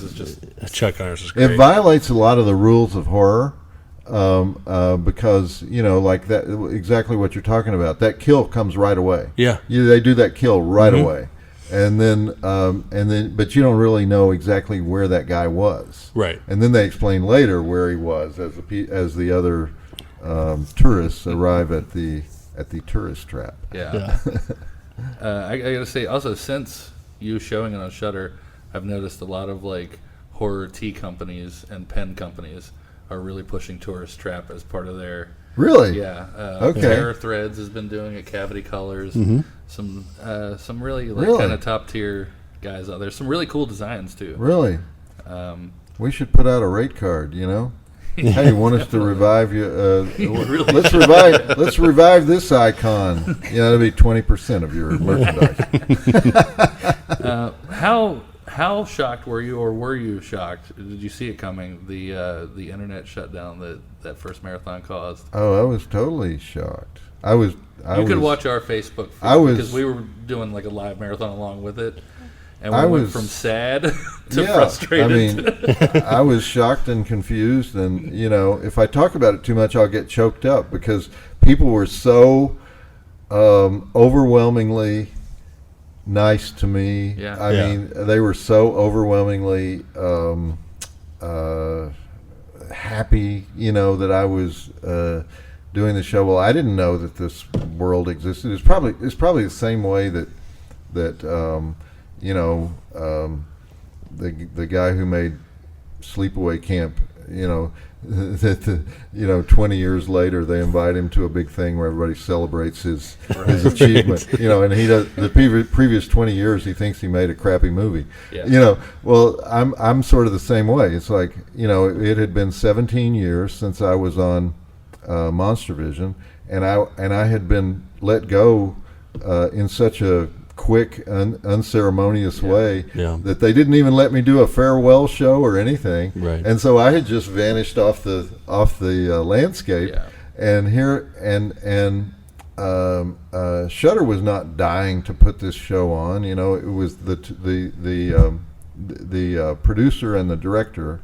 Chuck Connors is great. It violates a lot of the rules of horror. Because like that, exactly what you're talking about. That kill comes right away. Yeah, they do that kill right away, and then, but you don't really know exactly where that guy was. Right. And then they explain later where he was as the other tourists arrive at the tourist trap. Yeah. I gotta say, also, since you showing it on Shudder, I've noticed a lot of like horror tea companies and pen companies are really pushing Tourist Trap as part of their... Really? Yeah. Okay. Terror Threads has been doing it, Cavity Colors, some really kind of top-tier guys out there. Some really cool designs, too. Really? We should put out a rate card, Hey, you want us to revive you? Really? Let's revive this icon. That'll be 20% of your merchandise. How shocked were you, or were you shocked? Did you see it coming? The internet shutdown that first marathon caused. Oh, I was totally shocked. You could watch our Facebook feed, because we were doing like a live marathon along with it, and we went from sad to frustrated. I was shocked and confused, and if I talk about it too much, I'll get choked up, because people were so overwhelmingly nice to me. Yeah. I mean, they were so overwhelmingly happy, that I was doing the show. Well, I didn't know that this world existed. It's probably the same way that the guy who made Sleepaway Camp, that 20 years later they invite him to a big thing where everybody celebrates his achievement, and he does the previous 20 years he thinks he made a crappy movie. Well, I'm sort of the same way. It's like, it had been 17 years since I was on Monster Vision, and I had been let go in such a quick, unceremonious way Yeah. that they didn't even let me do a farewell show or anything. Right. And so I had just vanished off the landscape. Yeah. And Shudder was not dying to put this show on. You know, it was the producer and the director.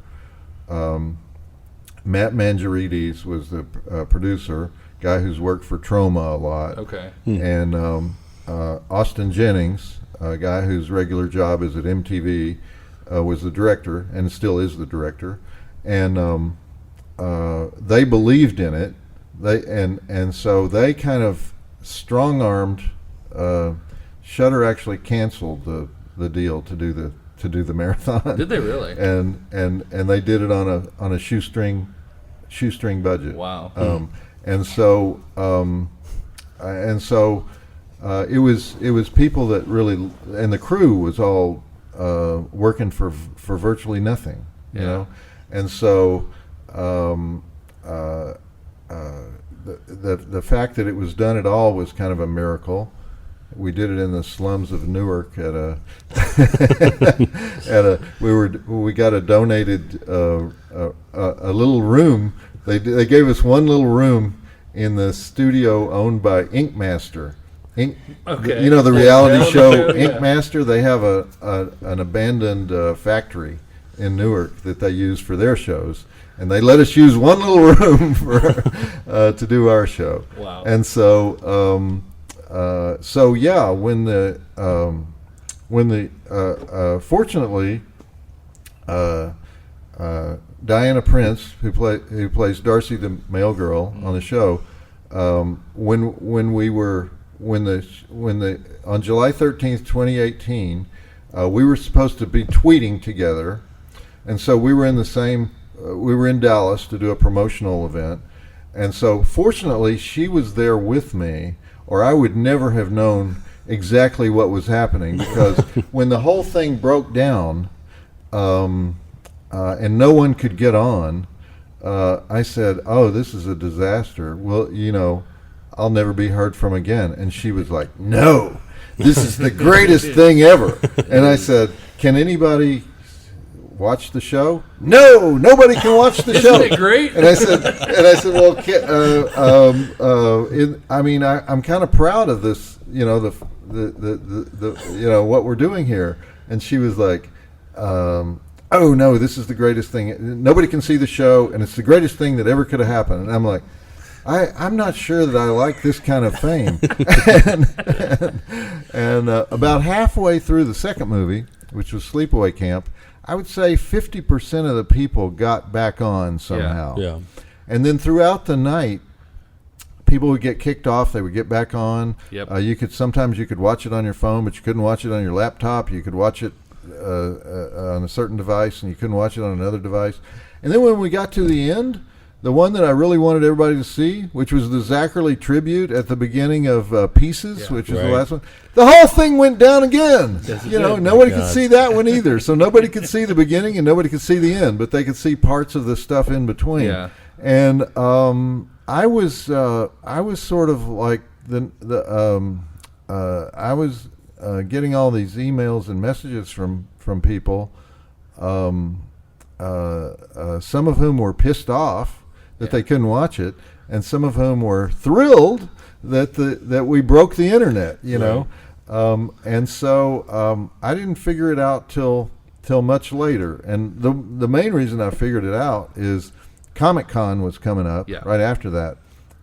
Matt Mangiarides was the producer, guy who's worked for Troma a lot. Okay. And Austin Jennings, a guy whose regular job is at MTV, was the director and still is the director. And they believed in it. And so they kind of strong-armed. Shudder actually canceled the deal to do the marathon. Did they really? And they did it on a shoestring budget. Wow. And so it was people that really, and the crew was all working for virtually nothing, you know. And so the fact that it was done at all was kind of a miracle. We did it in the slums of Newark we got a donated a little room. They gave us one little room in the studio owned by Ink Master. Okay. You know the reality show Yeah. Ink Master? They have an abandoned factory in Newark that they use for their shows, and they let us use one little room to do our show. Wow. And so fortunately, Diana Prince, who plays Darcy the male girl on the show, on July 13th, 2018, we were supposed to be tweeting together, and so we were in Dallas to do a promotional event, and so fortunately she was there with me, or I would never have known exactly what was happening, because when the whole thing broke down, and no one could get on, I said, "Oh, this is a disaster. Well, you know, I'll never be heard from again." And she was like, "No, this is the greatest thing ever." And I said, "Can anybody watch the show?" "No, nobody can watch the show." Isn't it great? And I said, "Well, I'm kind of proud of this, you know, the you know what we're doing here." And she was like, "Oh no, this is the greatest thing. Nobody can see the show, and it's the greatest thing that ever could have happened." And I'm like, I'm not sure that I like this kind of fame. and about halfway through the second movie, which was Sleepaway Camp, I would say 50% of the people got back on somehow. Yeah. And then throughout the night, people would get kicked off. They would get back on. Yep. Sometimes you could watch it on your phone, but you couldn't watch it on your laptop. You could watch it on a certain device, and you couldn't watch it on another device. And then when we got to the end, the one that I really wanted everybody to see, which was the Zachary tribute at the beginning of Pieces, which was the last one, the whole thing went down again. Nobody could see that one either. So nobody could see the beginning and nobody could see the end, but they could see parts of the stuff in between. Yeah. And I was sort of like I was getting all these emails and messages from people, some of whom were pissed off that they couldn't watch it, and some of whom were thrilled that we broke the internet, you know. And so I didn't figure it out till much later. And the main reason I figured it out is Comic-Con was coming up right after that,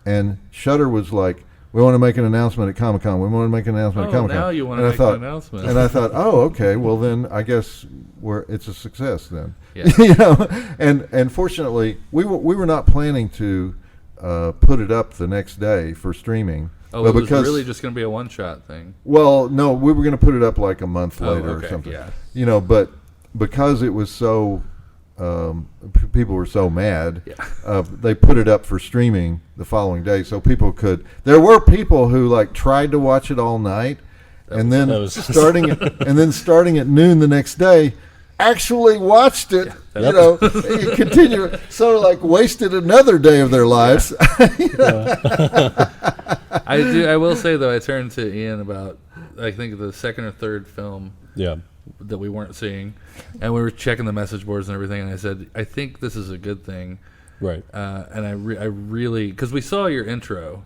and Shudder was like, "We want to make an announcement at Comic-Con. We want to make an announcement at Comic-Con." Now you want to make an announcement. And I thought, "Oh, okay. Well, then I guess it's a success then." Yeah. You know. And fortunately, we were not planning to put it up the next day for streaming. Oh, it was really just going to be a one-shot thing. Well, no, we were going to put it up like a month later or something. Yeah. You know, but because it was so. People were so mad. They put it up for streaming the following day, so people could. There were people who like tried to watch it all night, and then starting at noon the next day, actually watched it. You know, continue. So like wasted another day of their lives. I will say though, I turned to Ian about I think the second or third film Yeah. that we weren't seeing, and we were checking the message boards and everything. And I said, I think this is a good thing. Right. And I really, because we saw your intro.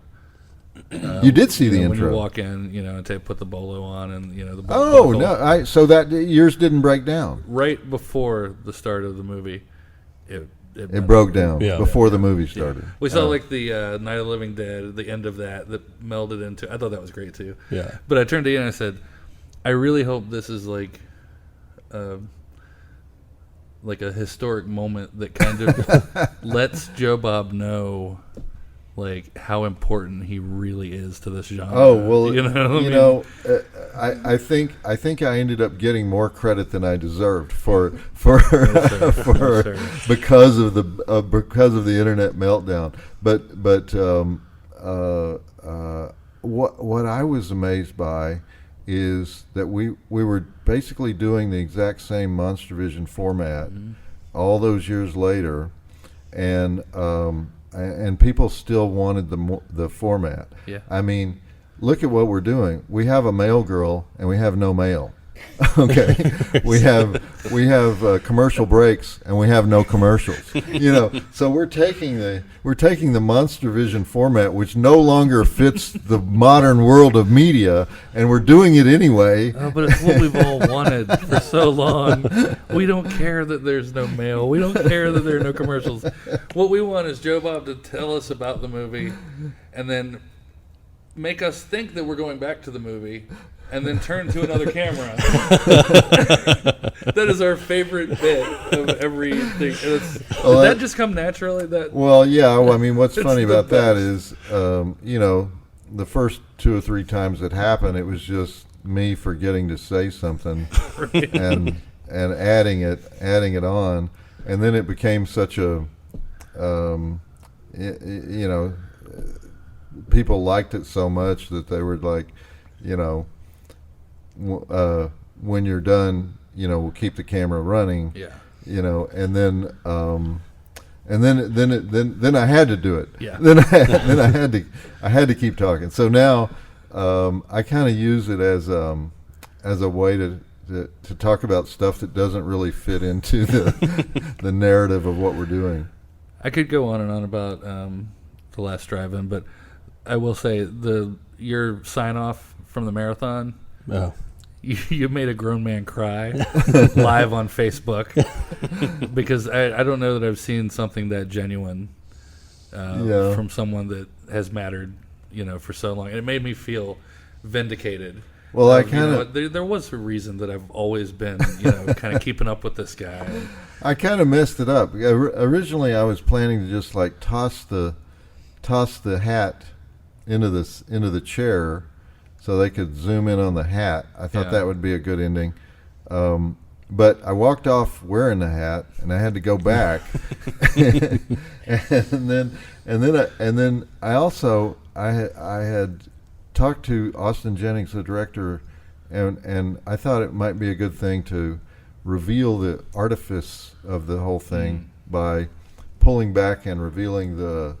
You did see the intro when you walk in, and put the bolo on, and the. Oh buckle. no! So that yours didn't break down. Right before the start of the movie, It broke down before the movie started. We saw like the Night of the Living Dead, the end of that melded into. I thought that was great too. Yeah. But I turned to you and I said, I really hope this is like a historic moment that kind of lets Joe Bob know like how important he really is to this genre. Oh well, I I think I ended up getting more credit than I deserved for because of the internet meltdown. But what I was amazed by is that we were basically doing the exact same Monster Vision format all those years later, and people still wanted the format. Yeah. I mean, look at what we're doing. We have a male girl and we have no male. Okay. we have commercial breaks and we have no commercials. So we're taking the Monster Vision format, which no longer fits the modern world of media, and we're doing it anyway. Oh, but it's what we've all wanted for so long. We don't care that there's no mail. We don't care that there are no commercials. What we want is Joe Bob to tell us about the movie and then make us think that we're going back to the movie and then turn to another camera. That is our favorite bit of everything. Did that just come naturally? Well, yeah. Well, I mean, what's It's funny the about that best. is, the first 2 or 3 times it happened, it was just me forgetting to say something and adding it on, and then it became such a, people liked it so much that they were like, when you're done, we'll keep the camera running. Yeah. And then I had to do it. Yeah. Then I had to keep talking. So now I kind of use it as a way to talk about stuff that doesn't really fit into the narrative of what we're doing. I could go on and on about the last drive-in, but I will say your sign-off from the marathon. Oh. You made a grown man cry live on Facebook because I don't know that I've seen something that genuine from someone that has mattered, for so long. And it made me feel vindicated. Well, I kind of there was a reason that I've always been, kind of keeping up with this guy. I kind of messed it up. Originally, I was planning to just like toss the hat into the chair, so they could zoom in on the hat. I thought that would be a good ending. But I walked off wearing the hat, and I had to go back. and then I had talked to Austin Jennings, the director, and I thought it might be a good thing to reveal the artifice of the whole thing by pulling back and revealing the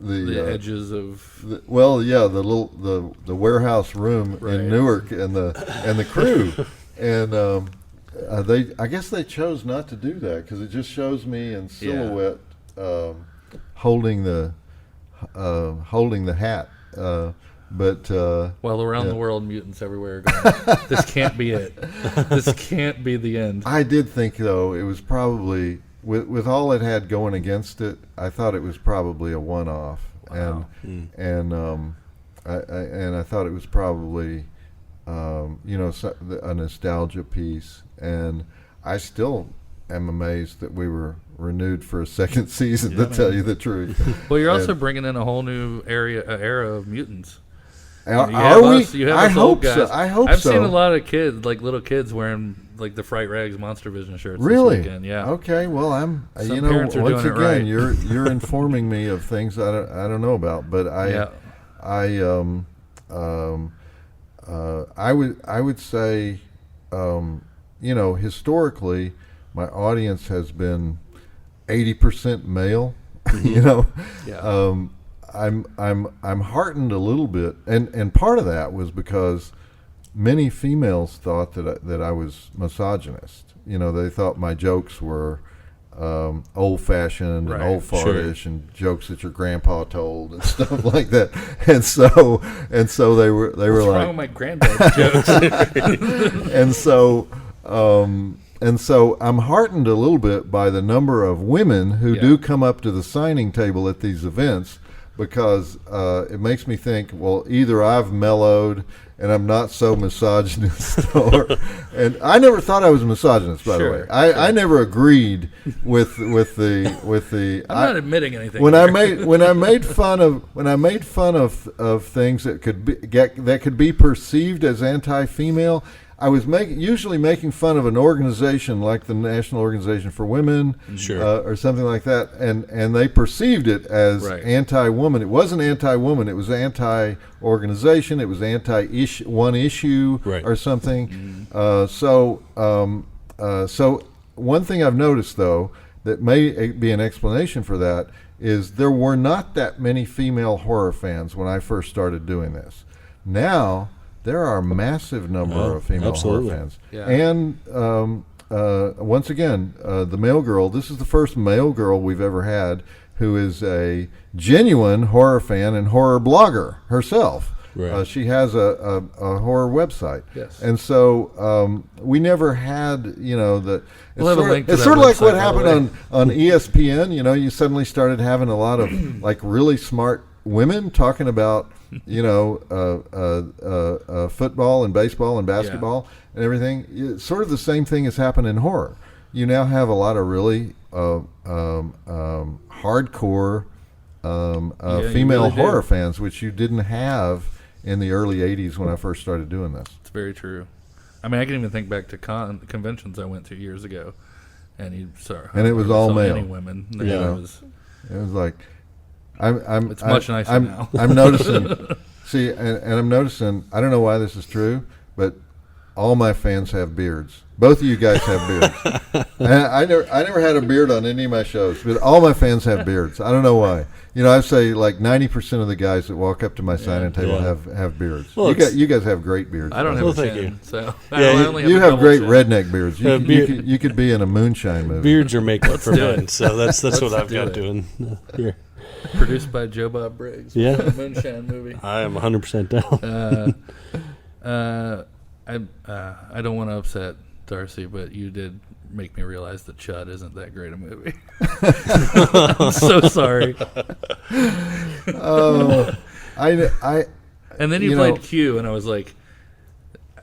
edges of the warehouse room in Newark and the crew, and I guess they chose not to do that because it just shows me in silhouette holding the hat. But while around the world, mutants everywhere are going, this can't be it. This can't be the end. I did think though it was probably. With all it had going against it, I thought it was probably a one-off, Wow. and I thought it was probably a nostalgia piece, and I still am amazed that we were renewed for a second season. To tell you the truth. Well, you're also bringing in a whole new era of mutants. Are we? I hope guys. so. I've seen a lot of kids, like little kids, wearing like the Fright Rags Monster Vision shirts. Really? This weekend. Yeah. Okay. Well, I'm. Some parents are once doing again, it right. you're informing me of things I don't know about. But I would say, historically, my audience has been 80% male. I'm heartened a little bit, and part of that was because many females thought that I was misogynist. You know, they thought my jokes were old-fashioned Right. and old-fartish and jokes that your grandpa told and stuff like that. And so they were What's like, wrong with my granddad's jokes? and so I'm heartened a little bit by the number of women who Yeah. do come up to the signing table at these events, because it makes me think, well, either I've mellowed and I'm not so misogynist, and I never thought I was a misogynist, by the way. I never agreed with the. I'm not admitting anything. When here. I made fun of things that could be perceived as anti-female, I was usually making fun of an organization like the National Organization for Women, or something like that, and they perceived it as Right. anti-woman. It wasn't anti-woman; it was anti-organization. It was anti-one issue, Right. or something. So one thing I've noticed, though, that may be an explanation for that, is there were not that many female horror fans when I first started doing this. Now there are a massive number of female absolutely. horror fans. Yeah. And once again, the male girl, this is the first male girl we've ever had who is a genuine horror fan and horror blogger herself. Right. She has a horror website. Yes. And so we never had, the... We'll have a link to It's that sort of like website, what by the happened way. on ESPN. You suddenly started having a lot of like really smart women talking about football and baseball and basketball and everything. Sort of the same thing has happened in horror. You now have a lot of really hardcore you female really do. horror fans, which you didn't have in the early 80s when I first started doing this. It's very true. I mean, I can even think back to conventions I went to years ago, and And it was all so male. many women. Yeah. It was like, I'm It's much nicer I'm, now. I'm noticing. See, and I'm noticing. I don't know why this is true, but all my fans have beards. Both of you guys have beards. And I never had a beard on any of my shows, but all my fans have beards. I don't know why. I say like 90% of the guys that walk up to my sign-in table Yeah. have beards. Well, you guys have great beards. I don't have Well, a thank chin, you. so Yeah, I only have You a have double great chin. redneck beards. You, beard- you could be in a moonshine movie. Beards are makeup for do men, it. so that's what Let's I've do got it. doing here. Produced by Joe Bob Briggs. Yeah. The Moonshine movie. I am 100% down. I don't want to upset Darcy, but you did make me realize that Chud isn't that great a movie. I'm so sorry. I And then you You played know- Q, and I was like,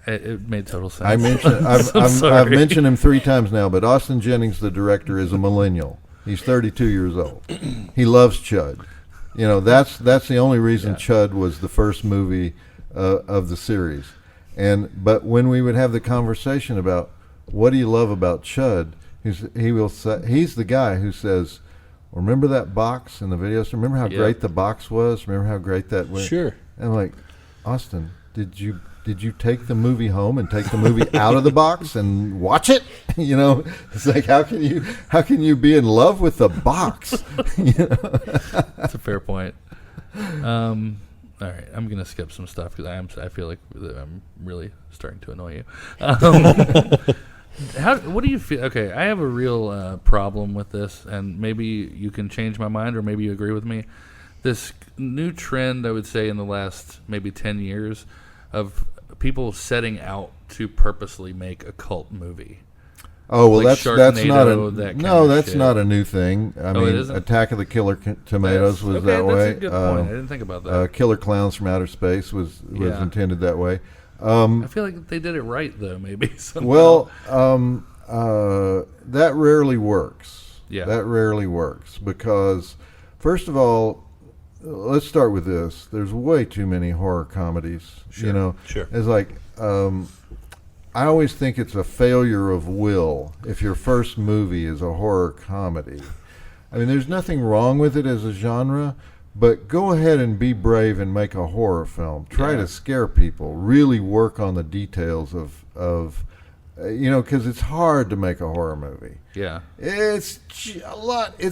it made total sense. I mentioned I'm I've sorry. mentioned him 3 times now, but Austin Jennings, the director, is a millennial. He's 32 years old. He loves Chud. That's the only reason Yeah. Chud was the first movie of the series. But when we would have the conversation about what do you love about Chud, he will say, he's the guy who says, "Remember that box in the videos? Remember how Yeah. great the box was? Remember how great that was?" Sure. And I'm like, Austin, did you take the movie home and take the movie out of the box and watch it? It's like, how can you be in love with the box? That's a fair point. All right, I'm gonna skip some stuff because I feel like I'm really starting to annoy you. What do you feel? Okay, I have a real problem with this, and maybe you can change my mind, or maybe you agree with me. This new trend, I would say, in the last maybe 10 years, of people setting out to purposely make a cult movie. Oh well, Like that's not Sharknado, that kind of that's shit. not a new thing. I Oh, it mean, isn't? Attack of the Killer Tomatoes was okay, that way. That's a good point. I didn't think about that. Killer Clowns from Outer Space was Yeah. intended that way. I feel like they did it right, though. Maybe. Somehow. Well, that rarely works. Yeah. That rarely works because, first of all, let's start with this. There's way too many horror comedies. Sure. It's like I always think it's a failure of will if your first movie is a horror comedy. I mean, there's nothing wrong with it as a genre, but go ahead and be brave and make a horror film. Try Yeah. to scare people. Really work on the details of because it's hard to make a horror movie. Yeah. It's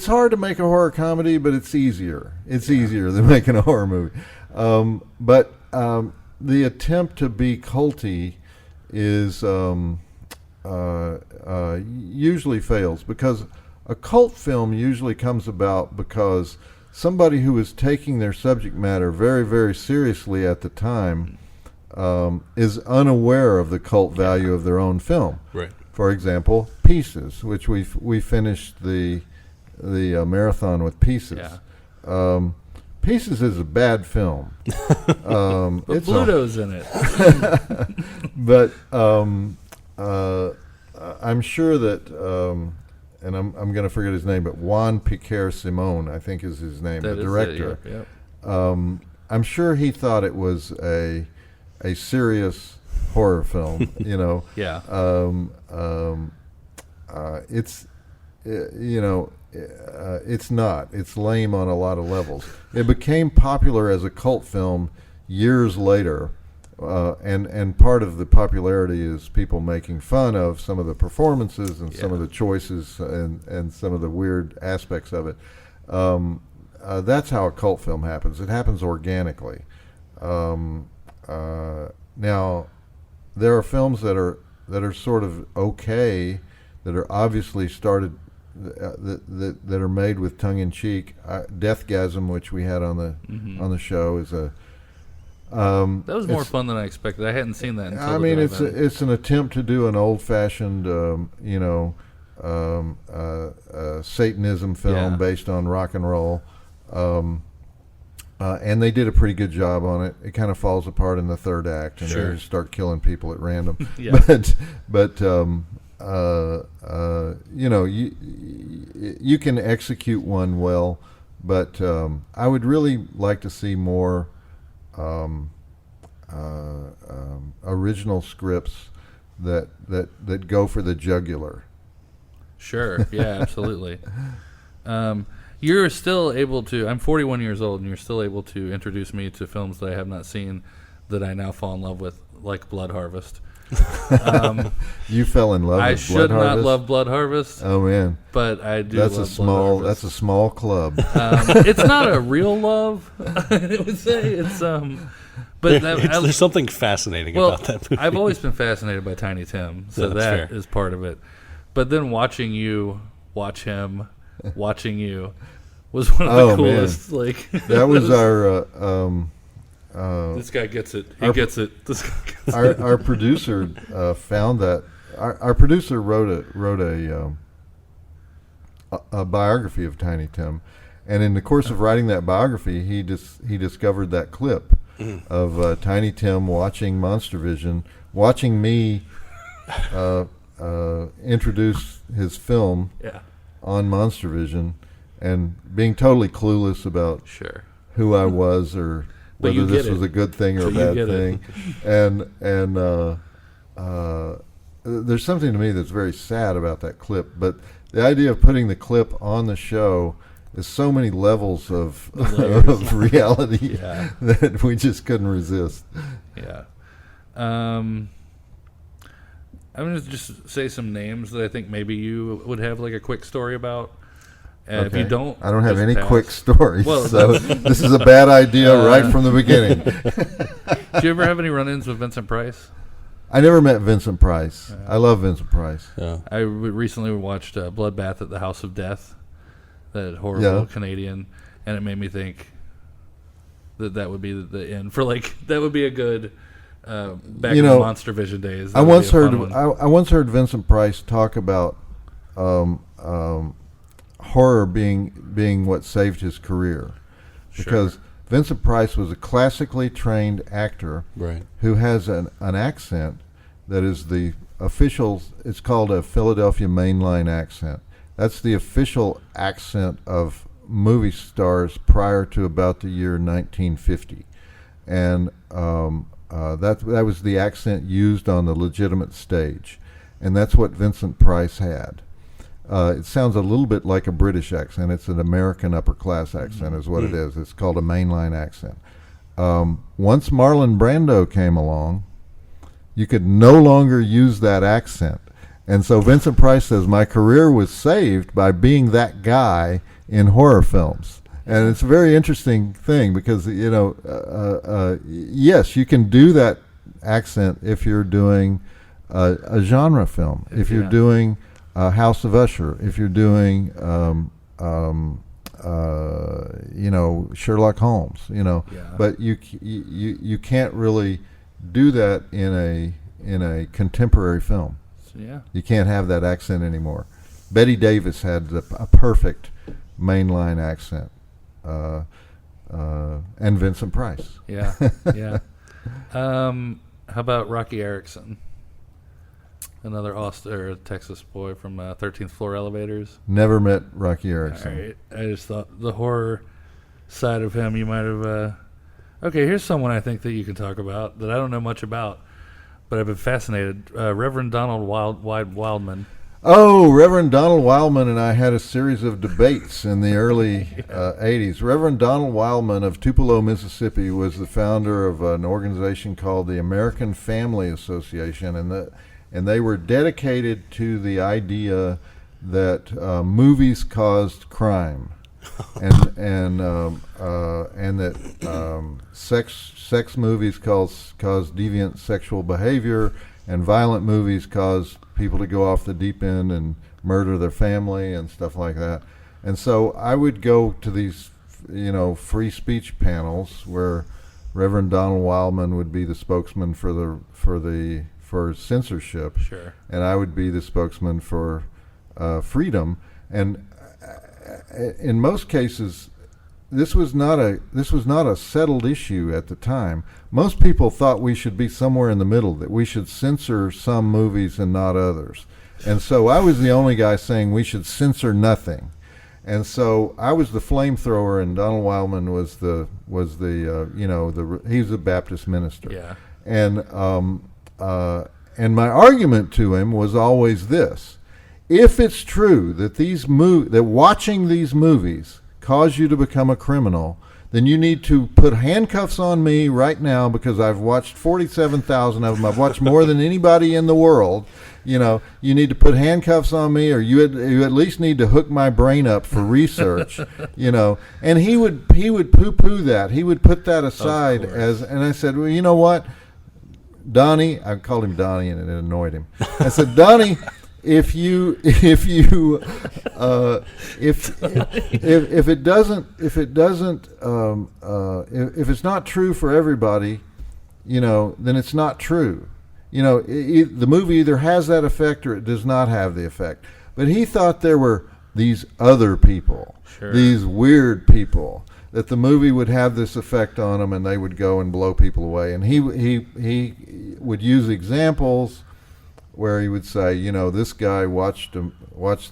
hard to make a horror comedy, but it's easier. It's easier than making a horror movie. But the attempt to be culty is usually fails, because a cult film usually comes about because somebody who is taking their subject matter very, very seriously at the time is unaware of the cult value of their own film. Right. For example, Pieces, which we finished the marathon with Pieces. Yeah. Pieces is a bad film. But Bluto's in it. But I'm sure that, and I'm going to forget his name, but Juan Piquer Simon, I think is his name, the director. Yep. I'm sure he thought it was a serious horror film. Yeah. It's not. It's lame on a lot of levels. It became popular as a cult film years later, and part of the popularity is people making fun of some of the performances and some of the choices and some of the weird aspects of it. That's how a cult film happens. It happens organically. Now, there are films that are sort of okay, that are obviously started, that are made with tongue in cheek. Deathgasm, which we had on the show, is a that was more fun than I expected. I hadn't seen that until I mean, it's an attempt to do an old-fashioned, Satanism film based on rock and roll. And they did a pretty good job on it. It kind of falls apart in the third act, and they start killing people at random. But you can execute one well. But I would really like to see more original scripts that go for the jugular. Sure. Yeah. Absolutely. You're still able to. I'm 41 years old, and you're still able to introduce me to films that I have not seen that I now fall in love with, like Blood Harvest. You fell in love with Blood Harvest? I should not love Blood Harvest. Oh man, but I do. That's love a small. Blood Harvest. That's a small club. It's not a real love. I would say it's But there's something fascinating about that movie. I've always been fascinated by Tiny Tim, so that is part of it. But then watching you watch him, watching you, was one of the coolest. Man. Like that was our. This guy gets it. He gets it. This guy gets it. Our producer found that. Our producer wrote a biography of Tiny Tim, and in the course of writing that biography, he discovered that clip of Tiny Tim watching Monster Vision, watching me introduce his film on Monster Vision, and being totally clueless about who I was or whether this was a good thing or a bad thing. And there's something to me that's very sad about that clip, but the idea of putting the clip on the show is so many levels of reality that we just couldn't resist. Yeah. I'm going to just say some names that I think maybe you would have like a quick story about. Okay. If you don't, I don't have any quick stories, so this is a bad idea right from the beginning. Did you ever have any run-ins with Vincent Price? I never met Vincent Price. I love Vincent Price. Yeah. I recently watched Bloodbath at the House of Death, that horrible Canadian, and it made me think that would be the end for that would be a good back in the Monster Vision days. I once heard Vincent Price talk about horror being what saved his career, because Vincent Price was a classically trained actor who has an accent that is the official. It's called a Philadelphia mainline accent. That's the official accent of movie stars prior to about the year 1950, and that was the accent used on the legitimate stage, and that's what Vincent Price had. It sounds a little bit like a British accent. It's an American upper class accent is what it is. It's called a mainline accent. Once Marlon Brando came along, You could no longer use that accent. And so Vincent Price says, my career was saved by being that guy in horror films. And it's a very interesting thing because, yes, you can do that accent if you're doing a genre film, if you're doing House of Usher, if you're doing, Sherlock Holmes, but you can't really do that in a contemporary film. Yeah. You can't have that accent anymore. Betty Davis had a perfect mainline accent, and Vincent Price. Yeah, yeah. How about Rocky Erickson? Another Texas boy from 13th Floor Elevators. Never met Rocky Erickson. All right. I just thought the horror side of him you might have... Okay, here's someone I think that you can talk about that I don't know much about, but I've been fascinated. Reverend Donald Wildman. Oh, Reverend Donald Wildman and I had a series of debates in the early 80s. Reverend Donald Wildman of Tupelo, Mississippi, was the founder of an organization called the American Family Association, and they were dedicated to the idea that movies caused crime, and that sex movies cause deviant sexual behavior, and violent movies cause people to go off the deep end and murder their family and stuff like that. And so I would go to these, free speech panels where Reverend Donald Wildman would be the spokesman for censorship, sure, and I would be the spokesman for freedom. And in most cases, this was not a settled issue at the time. Most people thought we should be somewhere in the middle, that we should censor some movies and not others. And so I was the only guy saying we should censor nothing. And so I was the flamethrower, and Donald Wildman was the he was a Baptist minister. Yeah. And my argument to him was always this: if it's true that that watching these movies cause you to become a criminal, then you need to put handcuffs on me right now, because I've watched 47,000 of them. I've watched more than anybody in the world. You need to put handcuffs on me, or you at least need to hook my brain up for research. And he would poo-poo that. He would put that aside and I said, well, you know what, Donnie, I called him Donnie and it annoyed him. I said, Donnie, if it's not true for everybody, then it's not true. The movie either has that effect or it does not have the effect. But he thought there were these other people, sure, these weird people, that the movie would have this effect on them and they would go and blow people away. And he would use examples where he would say, this guy watched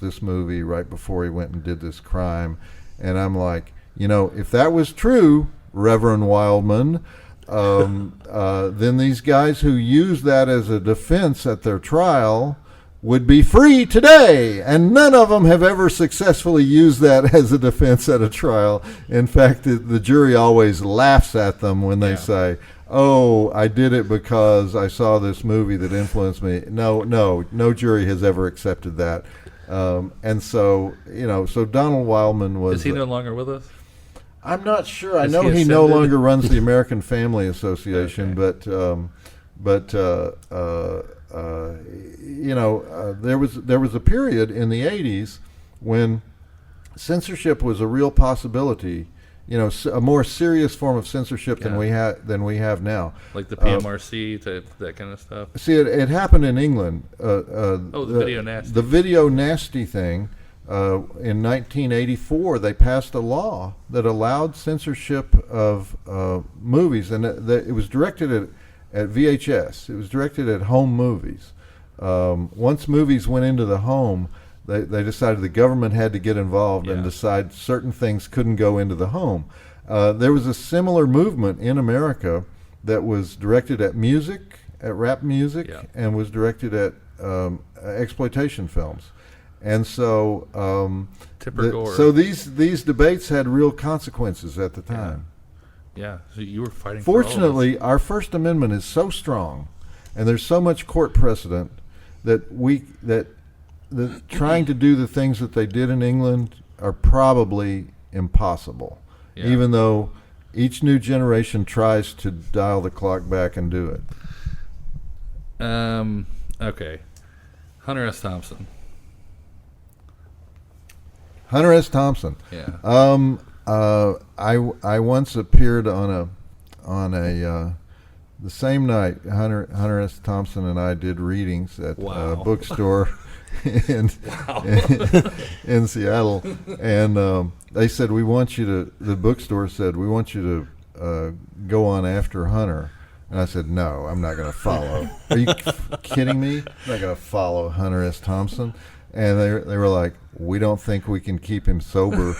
this movie right before he went and did this crime. And I'm like, if that was true, Reverend Wildman, then these guys who use that as a defense at their trial would be free today. And none of them have ever successfully used that as a defense at a trial. In fact, the jury always laughs at them when they say, oh, I did it because I saw this movie that influenced me. No jury has ever accepted that. And so, so Donald Wildman was... Is he no longer with us? I'm not sure. I know he no longer runs the American Family Association, okay, but there was a period in the 80s when censorship was a real possibility. A more serious form of censorship than we have now. Like the PMRC, that kind of stuff. See, it happened in England. The video nasty. The video nasty thing. In 1984, they passed a law that allowed censorship of movies, and it was directed at VHS. It was directed at home movies. Once movies went into the home, they decided the government had to get involved and decide certain things couldn't go into the home. There was a similar movement in America that was directed at music, at rap music, and was directed at exploitation films. And so, so these debates had real consequences at the time. Yeah. So you were fighting. Fortunately, our First Amendment is so strong and there's so much court precedent that trying to do the things that they did in England are probably impossible, even though each new generation tries to dial the clock back and do it. Okay. Hunter S. Thompson. Hunter S. Thompson. Yeah. I once appeared on a the same night Hunter S. Thompson and I did readings at a bookstore in Seattle, and they said the bookstore said we want you to go on after Hunter. And I said, no, I'm not going to follow. Are you kidding me? I'm not going to follow Hunter S. Thompson. And they were like, we don't think we can keep him sober.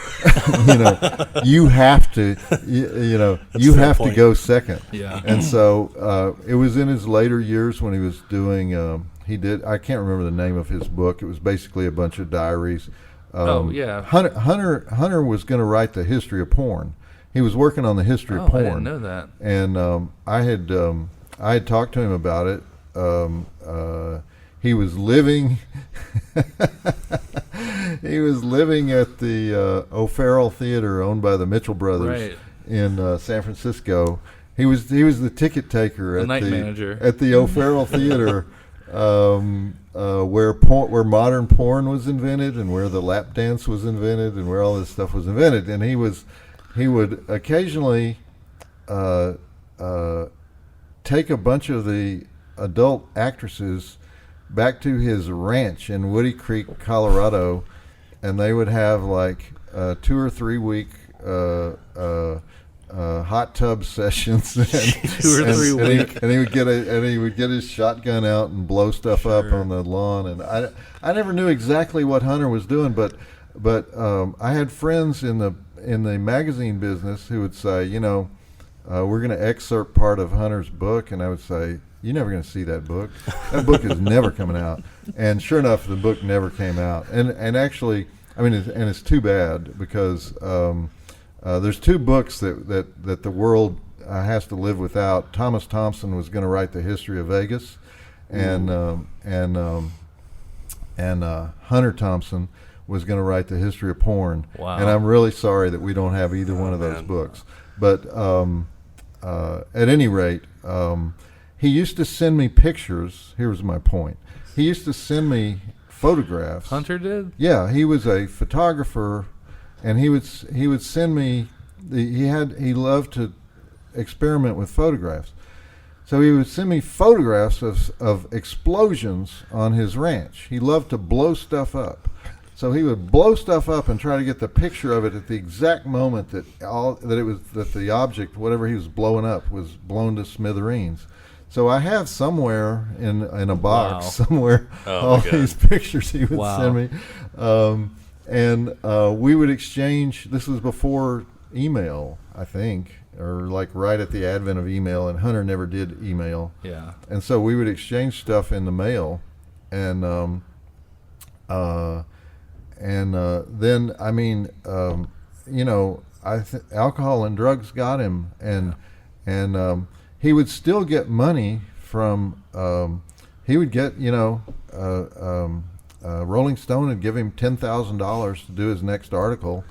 You have to, you have to go second. Yeah. And so it was in his later years when he was doing, I can't remember the name of his book. It was basically a bunch of diaries. Hunter was going to write the history of porn. He was working on the history of porn. I didn't know that. And I had talked to him about it. He was living at the O'Farrell Theater, owned by the Mitchell brothers, in San Francisco. He was the ticket taker the night manager at the O'Farrell Theater, where modern porn was invented, and where the lap dance was invented, and where all this stuff was invented. And he would occasionally take a bunch of the adult actresses back to his ranch in Woody Creek, Colorado, and they would have like 2 or 3 week hot tub sessions. 2 or 3 weeks. And he would get his shotgun out and blow stuff up on the lawn. And I never knew exactly what Hunter was doing, but I had friends in the magazine business who would say, we're going to excerpt part of Hunter's book, and I would say, you're never going to see that book. That book is never coming out. And sure enough, the book never came out. And actually, I mean, it's too bad, because there's 2 books that the world has to live without. Thomas Thompson was going to write the history of Vegas, and Hunter Thompson was going to write the history of porn. Wow. And I'm really sorry that we don't have either one of those books. But at any rate, he used to send me pictures. Here's my point. He used to send me photographs. Hunter did? Yeah, he was a photographer, and he would send me. He loved to experiment with photographs, so he would send me photographs of explosions on his ranch. He loved to blow stuff up. So he would blow stuff up and try to get the picture of it at the exact moment that the object, whatever he was blowing up, was blown to smithereens. So I have somewhere in a box somewhere all these pictures he would send me, and we would exchange. This was before email, I think, or like right at the advent of email. And Hunter never did email. Yeah. And so we would exchange stuff in the mail, and then, I mean, alcohol and drugs got him, and he would still get money from. He would get, Rolling Stone would give him $10,000 to do his next article,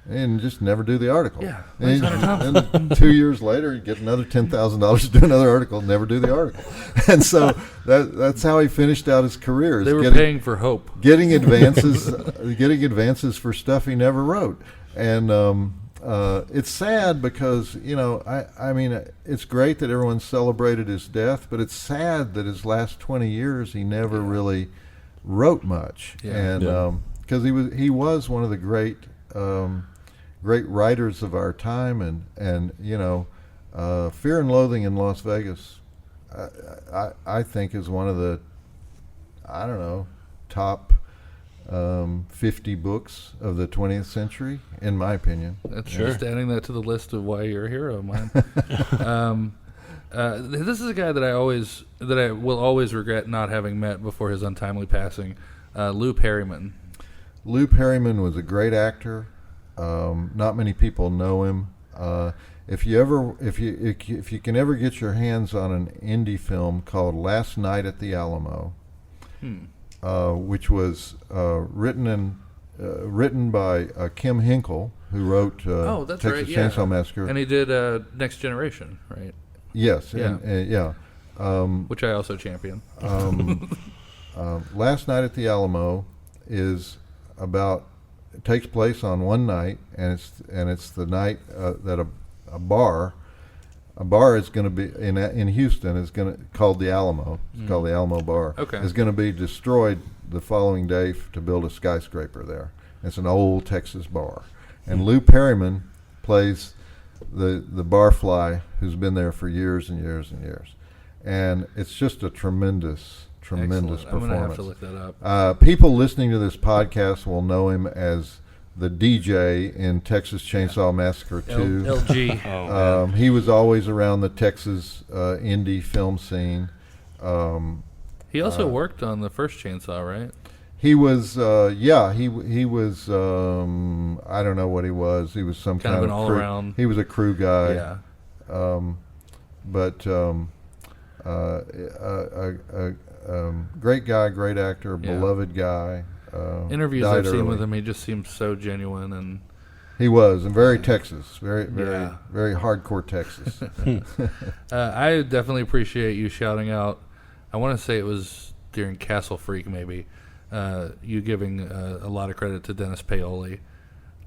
and just never do the article. Yeah. And 2 years later, he'd get another $10,000 to do another article, and never do the article. And so that's how he finished out his career. They were paying for hope. Getting advances for stuff he never wrote. And it's sad because, I mean, it's great that everyone celebrated his death, but it's sad that his last 20 years he never really wrote much. Yeah. And because he was one of the great writers of our time, and Fear and Loathing in Las Vegas, I think is one of the, I don't know, top 50 books of the 20th century, in my opinion. That's just adding that to the list of why you're a hero of mine. This is a guy that I will always regret not having met before his untimely passing, Lou Perryman. Lou Perryman was a great actor. Not many people know him. If you can ever get your hands on an indie film called Last Night at the Alamo, which was written by Kim Hinkle, who wrote that's Texas right, yeah. Chainsaw Massacre. And he did Next Generation, right? Yes, Yeah. Which I also champion. Last Night at the Alamo takes place on one night, and it's the night that a bar is going to be in Houston is going to called the Alamo. It's called the Alamo Bar. Okay. Is going to be destroyed the following day to build a skyscraper there. It's an old Texas bar, and Lou Perryman plays the barfly who's been there for years and years and years, and it's just a tremendous Excellent. I'm performance. going to have to look that up. People listening to this podcast will know him as the DJ in Texas Chainsaw Massacre 2. LG. Oh, man. He was always around the Texas indie film scene. He also worked on the first Chainsaw, right? He was, he was. I don't know what he was. He was some Kind of an crew. all-around. He was a crew guy. Yeah. Great guy, great actor, Yeah. beloved guy. Interviews died I've seen early. with him, he just seems so genuine and He was, and very Texas, very Yeah. very hardcore Texas. I definitely appreciate you shouting out. I want to say it was during Castle Freak, maybe. You giving a lot of credit to Dennis Paoli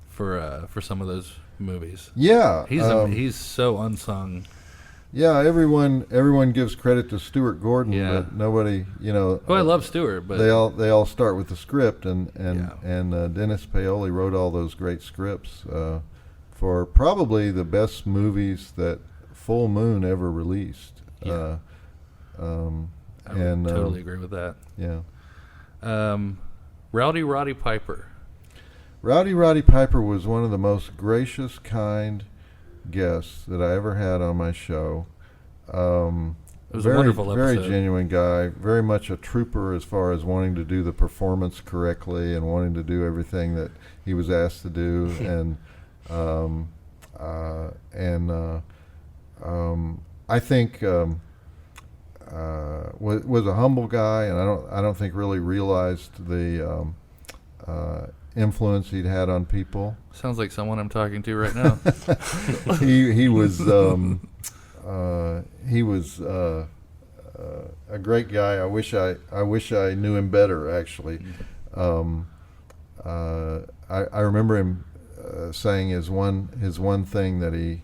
for some of those movies. Yeah, He's so unsung. yeah. Everyone gives credit to Stuart Gordon, Yeah. but nobody, Oh, I love Stewart, but they all start with the script, and Dennis Paoli wrote all those great scripts for probably the best movies that Full Moon ever released. Yeah. I would totally agree with that. Yeah. Rowdy Roddy Piper. Rowdy Piper was one of the most gracious, kind guests that I ever had on my show. It was very, a wonderful episode. Very genuine guy, very much a trooper as far as wanting to do the performance correctly and wanting to do everything that he was asked to do. I think was a humble guy, and I don't think really realized the influence he'd had on people. Sounds like someone I'm talking to right now. He was a great guy. I wish I knew him better. Actually, I remember him saying his one thing that he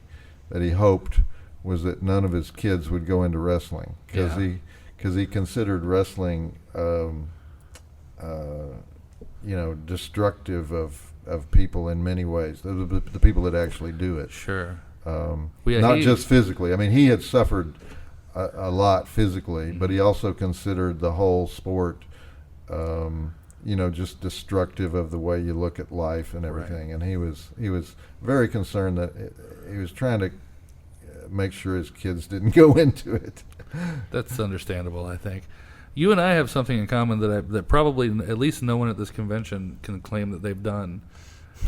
hoped was that none of his kids would go into wrestling because he considered wrestling destructive of people in many ways, the people that actually do it. Sure. Not just physically. I mean, he had suffered a lot physically, but he also considered the whole sport, just destructive of the way you look at life and everything. Right. And he was very concerned that he was trying to make sure his kids didn't go into it. That's understandable, I think. You and I have something in common that probably at least no one at this convention can claim that they've done.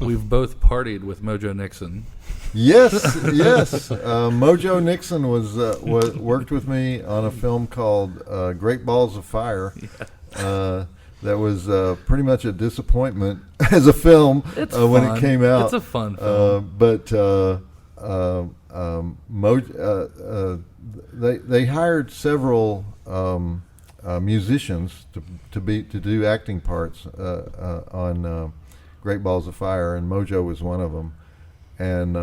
We've both partied with Mojo Nixon. Yes. Mojo Nixon was worked with me on a film called Great Balls of Fire. Yeah. That was pretty much a disappointment as a film when it came out. It's a fun film. They hired several musicians to do acting parts on Great Balls of Fire, and Mojo was one of them. And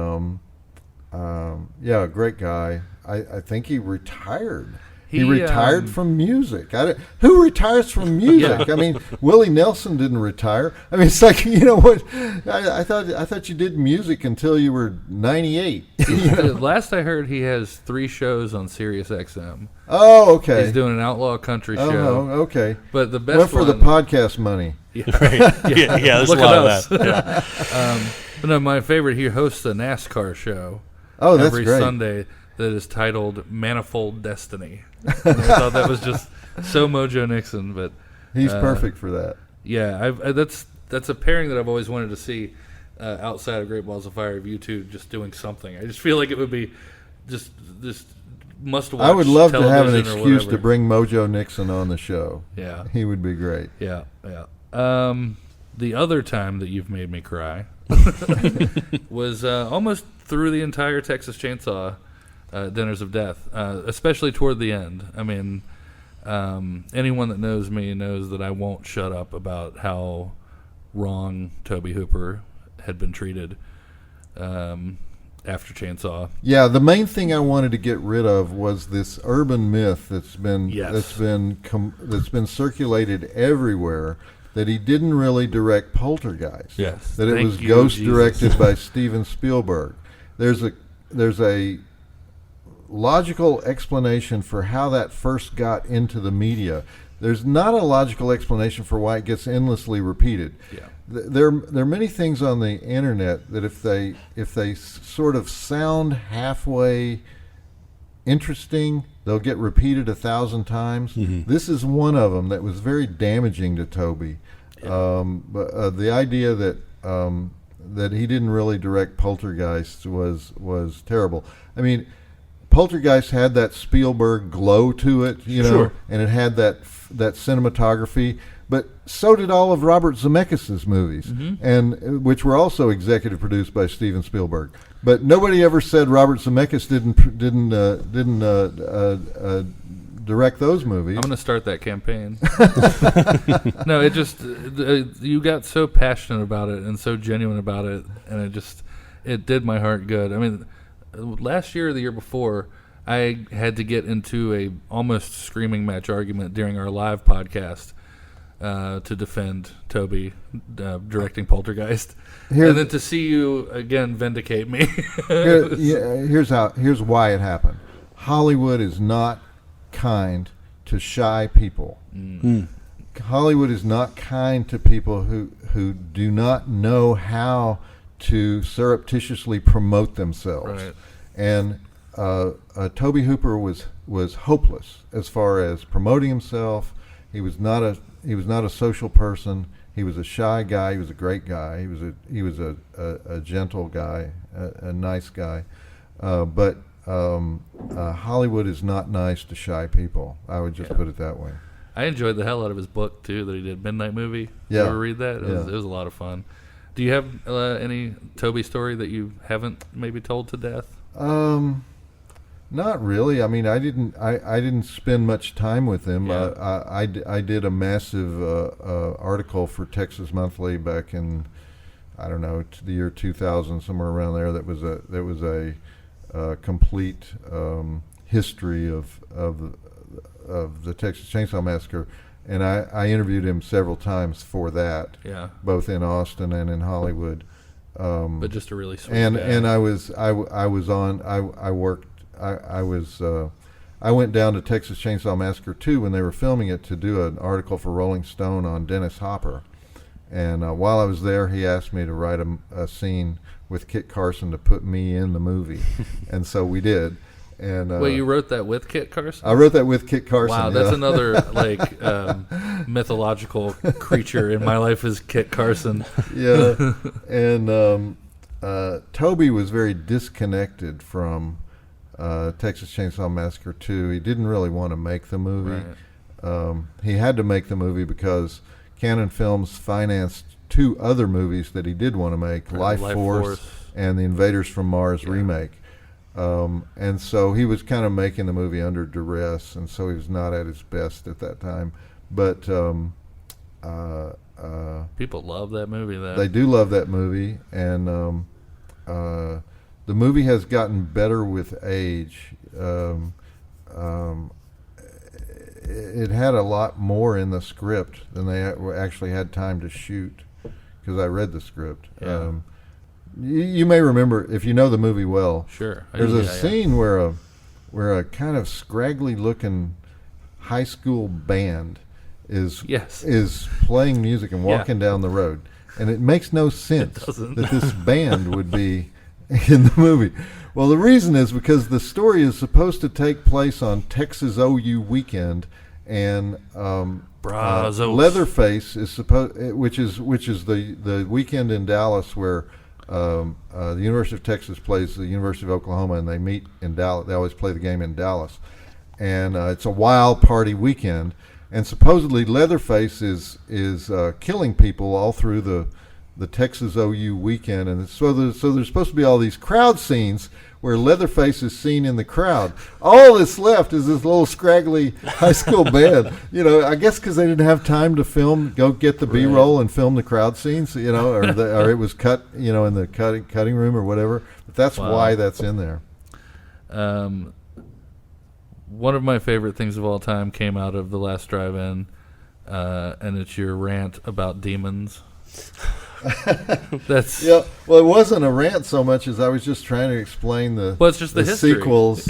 great guy. I think he retired. He retired from music. Who retires from music? Yeah. I mean, Willie Nelson didn't retire. I mean, it's like, you know what? I thought you did music until you were 98. Last I heard, he has 3 shows on Sirius XM. Oh, okay. He's doing an outlaw country show. Oh, okay. But the best went for the podcast money. Yeah, Right. Yeah, there's a Look lot at of us. that. Yeah. But no, my favorite, he hosts a NASCAR show. Oh, that's every great. Sunday that is titled Manifold Destiny. And I thought that was just so Mojo Nixon, but He's perfect for that. yeah, that's a pairing that I've always wanted to see. outside of Great Balls of Fire of you two just doing something. I just feel like it would be just must watch. I would love to have an television or excuse whatever. to bring Mojo Nixon on the show. Yeah. He would be great. Yeah. The other time that you've made me cry was almost through the entire Texas Chainsaw Dinners of Death, especially toward the end. I mean, anyone that knows me knows that I won't shut up about how wrong Tobe Hooper had been treated after Chainsaw. Yeah, the main thing I wanted to get rid of was this urban myth that's been circulated everywhere that he didn't really direct Poltergeist. Yes, that it thank was you, ghost Jesus. directed by Steven Spielberg. There's a logical explanation for how that first got into the media. There's not a logical explanation for why it gets endlessly repeated. Yeah. There are many things on the internet that if they sort of sound halfway interesting, they'll get repeated 1,000 times. Mm-hmm. This is one of them that was very damaging to Tobe. But the idea that that he didn't really direct Poltergeist was terrible. I mean, Poltergeist had that Spielberg glow to it, you know, Sure. and it had that cinematography. But so did all of Robert Zemeckis' movies, and which were also executive produced by Steven Spielberg. But nobody ever said Robert Zemeckis didn't direct those movies. I'm going to start that campaign. No, it just you got so passionate about it and so genuine about it, and it did my heart good. I mean, last year or the year before, I had to get into a almost screaming match argument during our live podcast to defend Tobe directing Poltergeist, and then to see you again vindicate me. Here's why it happened. Hollywood is not kind to shy people. Hollywood is not kind to people who do not know how to surreptitiously promote themselves. Right. And Tobe Hooper was hopeless as far as promoting himself. He was not a social person. He was a shy guy. He was a great guy. He was a gentle guy, a nice guy. But Hollywood is not nice to shy people. I would just put it that way. I enjoyed the hell out of his book too that he did, Midnight Movie. Yeah. You ever read that? It was a lot of fun. Do you have any Tobe story that you haven't maybe told to death? Not really. I mean, I didn't spend much time with him. Yeah. I did a massive article for Texas Monthly back in, I don't know, the year 2000, somewhere around there. That was a complete history of the Texas Chainsaw Massacre, and I interviewed him several times for that. Yeah. Both in Austin and in Hollywood. But just a really sweet and guy. and I went down to Texas Chainsaw Massacre 2 when they were filming it to do an article for Rolling Stone on Dennis Hopper. And while I was there, he asked me to write a scene with Kit Carson to put me in the movie, and so we did. And wait, you wrote that with Kit Carson? I wrote that with Kit Carson. Wow, that's another mythological creature in my life is Kit Carson. Yeah, and Tobe was very disconnected from Texas Chainsaw Massacre 2. He didn't really want to make the movie. Right. He had to make the movie because Cannon Films financed 2 other movies that he did want to make, Right, Life Force and the Invaders from Mars remake. And so he was kind of making the movie under duress, and so he was not at his best at that time. But People love that movie, though. they do love that movie, and the movie has gotten better with age. It had a lot more in the script than they actually had time to shoot, because I read the script. Yeah. You may remember, if you know the movie well. Sure. There's a scene where a kind of scraggly looking high school band is playing music and walking down the road, and it makes no sense that this band would be in the movie. Well, the reason is because the story is supposed to take place on Texas OU weekend, and Brazos. Leatherface is supposed, which is the weekend in Dallas where The University of Texas plays the University of Oklahoma, and they meet in Dallas. They always play the game in Dallas, and it's a wild party weekend. And supposedly Leatherface is killing people all through the Texas OU weekend, and so there's supposed to be all these crowd scenes where Leatherface is seen in the crowd. All that's left is this little scraggly high school band. I guess because they didn't have time to go get the B-roll and film the crowd scenes, or it was cut, in the cutting room or whatever. But that's why that's in there. One of my favorite things of all time came out of the last drive-in, and it's your rant about demons. That's Well, it wasn't a rant so much as I was just trying to explain it's just the history. sequels,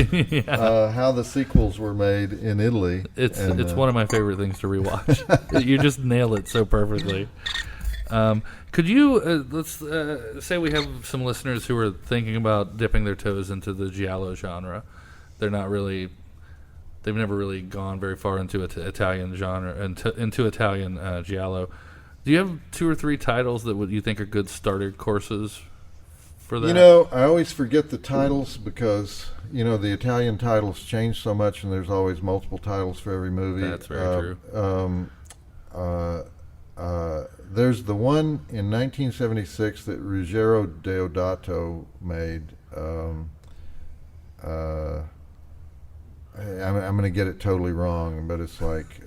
how the sequels were made in Italy. It's one of my favorite things to rewatch. You just nail it so perfectly. Could you let's say we have some listeners who are thinking about dipping their toes into the giallo genre. They've never really gone very far into Italian genre, into Italian giallo. Do you have 2 or 3 titles that you think are good starter courses for that? I always forget the titles because, the Italian titles change so much, and there's always multiple titles for every movie. That's very true. There's the one in 1976 that Ruggero Deodato made. I'm going to get it totally wrong, but it's like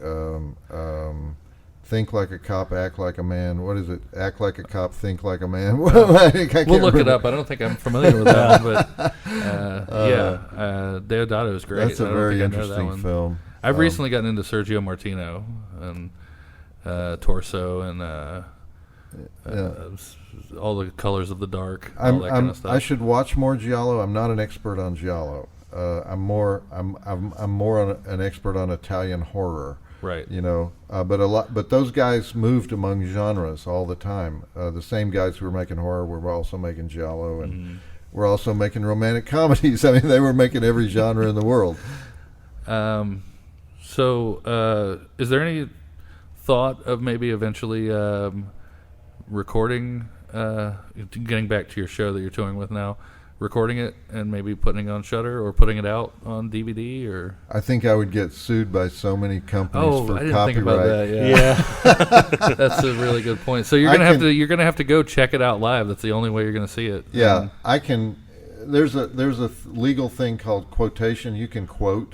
think like a cop, act like a man. What is it? Act like a cop, think like a man. We'll look it up. I don't think I'm familiar with that one, but Deodato is great. That's a very interesting film. I've recently gotten into Sergio Martino and Torso and all the colors of the dark. All that kind of stuff. I should watch more giallo. I'm not an expert on giallo. I'm more an expert on Italian horror. Right. But those guys moved among genres all the time. The same guys who were making horror were also making giallo, and were also making romantic comedies. I mean, they were making every genre in the world. So, is there any thought of maybe eventually recording, getting back to your show that you're touring with now, recording it and maybe putting it on Shudder or putting it out on DVD? Or I think I would get sued by so many companies for I didn't copyright. think about that. Yeah. That's a really good point. So you're gonna have to go check it out live. That's the only way you're gonna see it. Yeah, I can. There's a legal thing called quotation. You can quote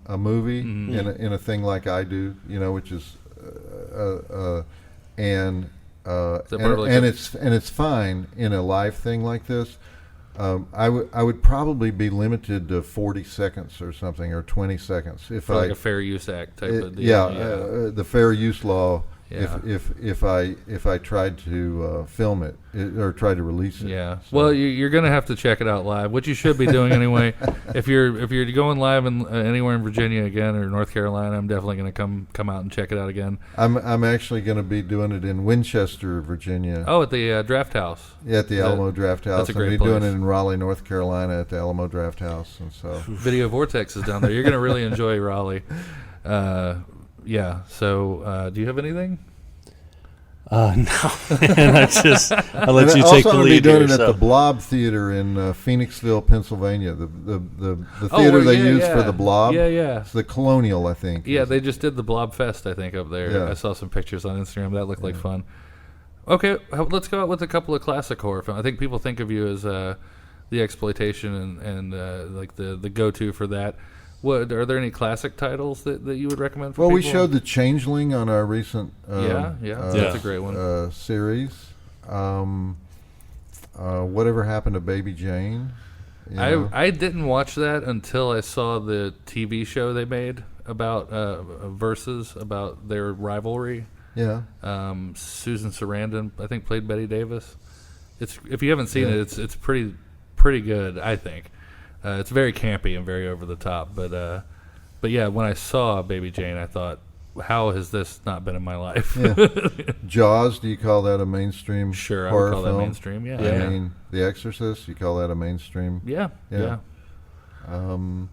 a movie in a thing like I do, which is and it's fine in a live thing like this. I would probably be limited to 40 seconds or something, or 20 seconds if like a fair use act type of deal. Yeah, the fair use law. Yeah. If I tried to film it or tried to release it. Yeah. So. Well, you're going to have to check it out live, which you should be doing anyway. If you're going live in anywhere in Virginia again or North Carolina, I'm definitely going to come out and check it out again. I'm actually going to be doing it in Winchester, Virginia. Oh, at the Draft House. Yeah, at the Alamo Draft House. That's a great I'll be place. doing it in Raleigh, North Carolina, at the Alamo Draft House, and so Video Vortex is down there. You're going to really enjoy Raleigh. Yeah. So, do you have anything? No. And I'll let you also take the lead. Be doing here, it at the Blob Theater in Phoenixville, Pennsylvania. The theater they use for the Blob. Yeah, yeah. It's the Colonial, I think. Yeah, they just did the Blob Fest, I think, up there. Yeah. I saw some pictures on Instagram. That looked like fun. Okay, let's go out with a couple of classic horror films. I think people think of you as the exploitation and like the go-to for that. Are there any classic titles that you would recommend for people? Well, we showed The Changeling on our recent that's a great one. Series. Whatever Happened to Baby Jane? I didn't watch that until I saw the TV show they made about Versus, about their rivalry. Yeah. Susan Sarandon, I think, played Betty Davis. If you haven't seen it, it's pretty good, I think. It's very campy and very over the top, but yeah, when I saw Baby Jane, I thought, how has this not been in my life? Yeah. Jaws, do you call that a mainstream Sure, horror I would call film? that mainstream, yeah. I mean, The Exorcist, you call that a mainstream? Yeah. I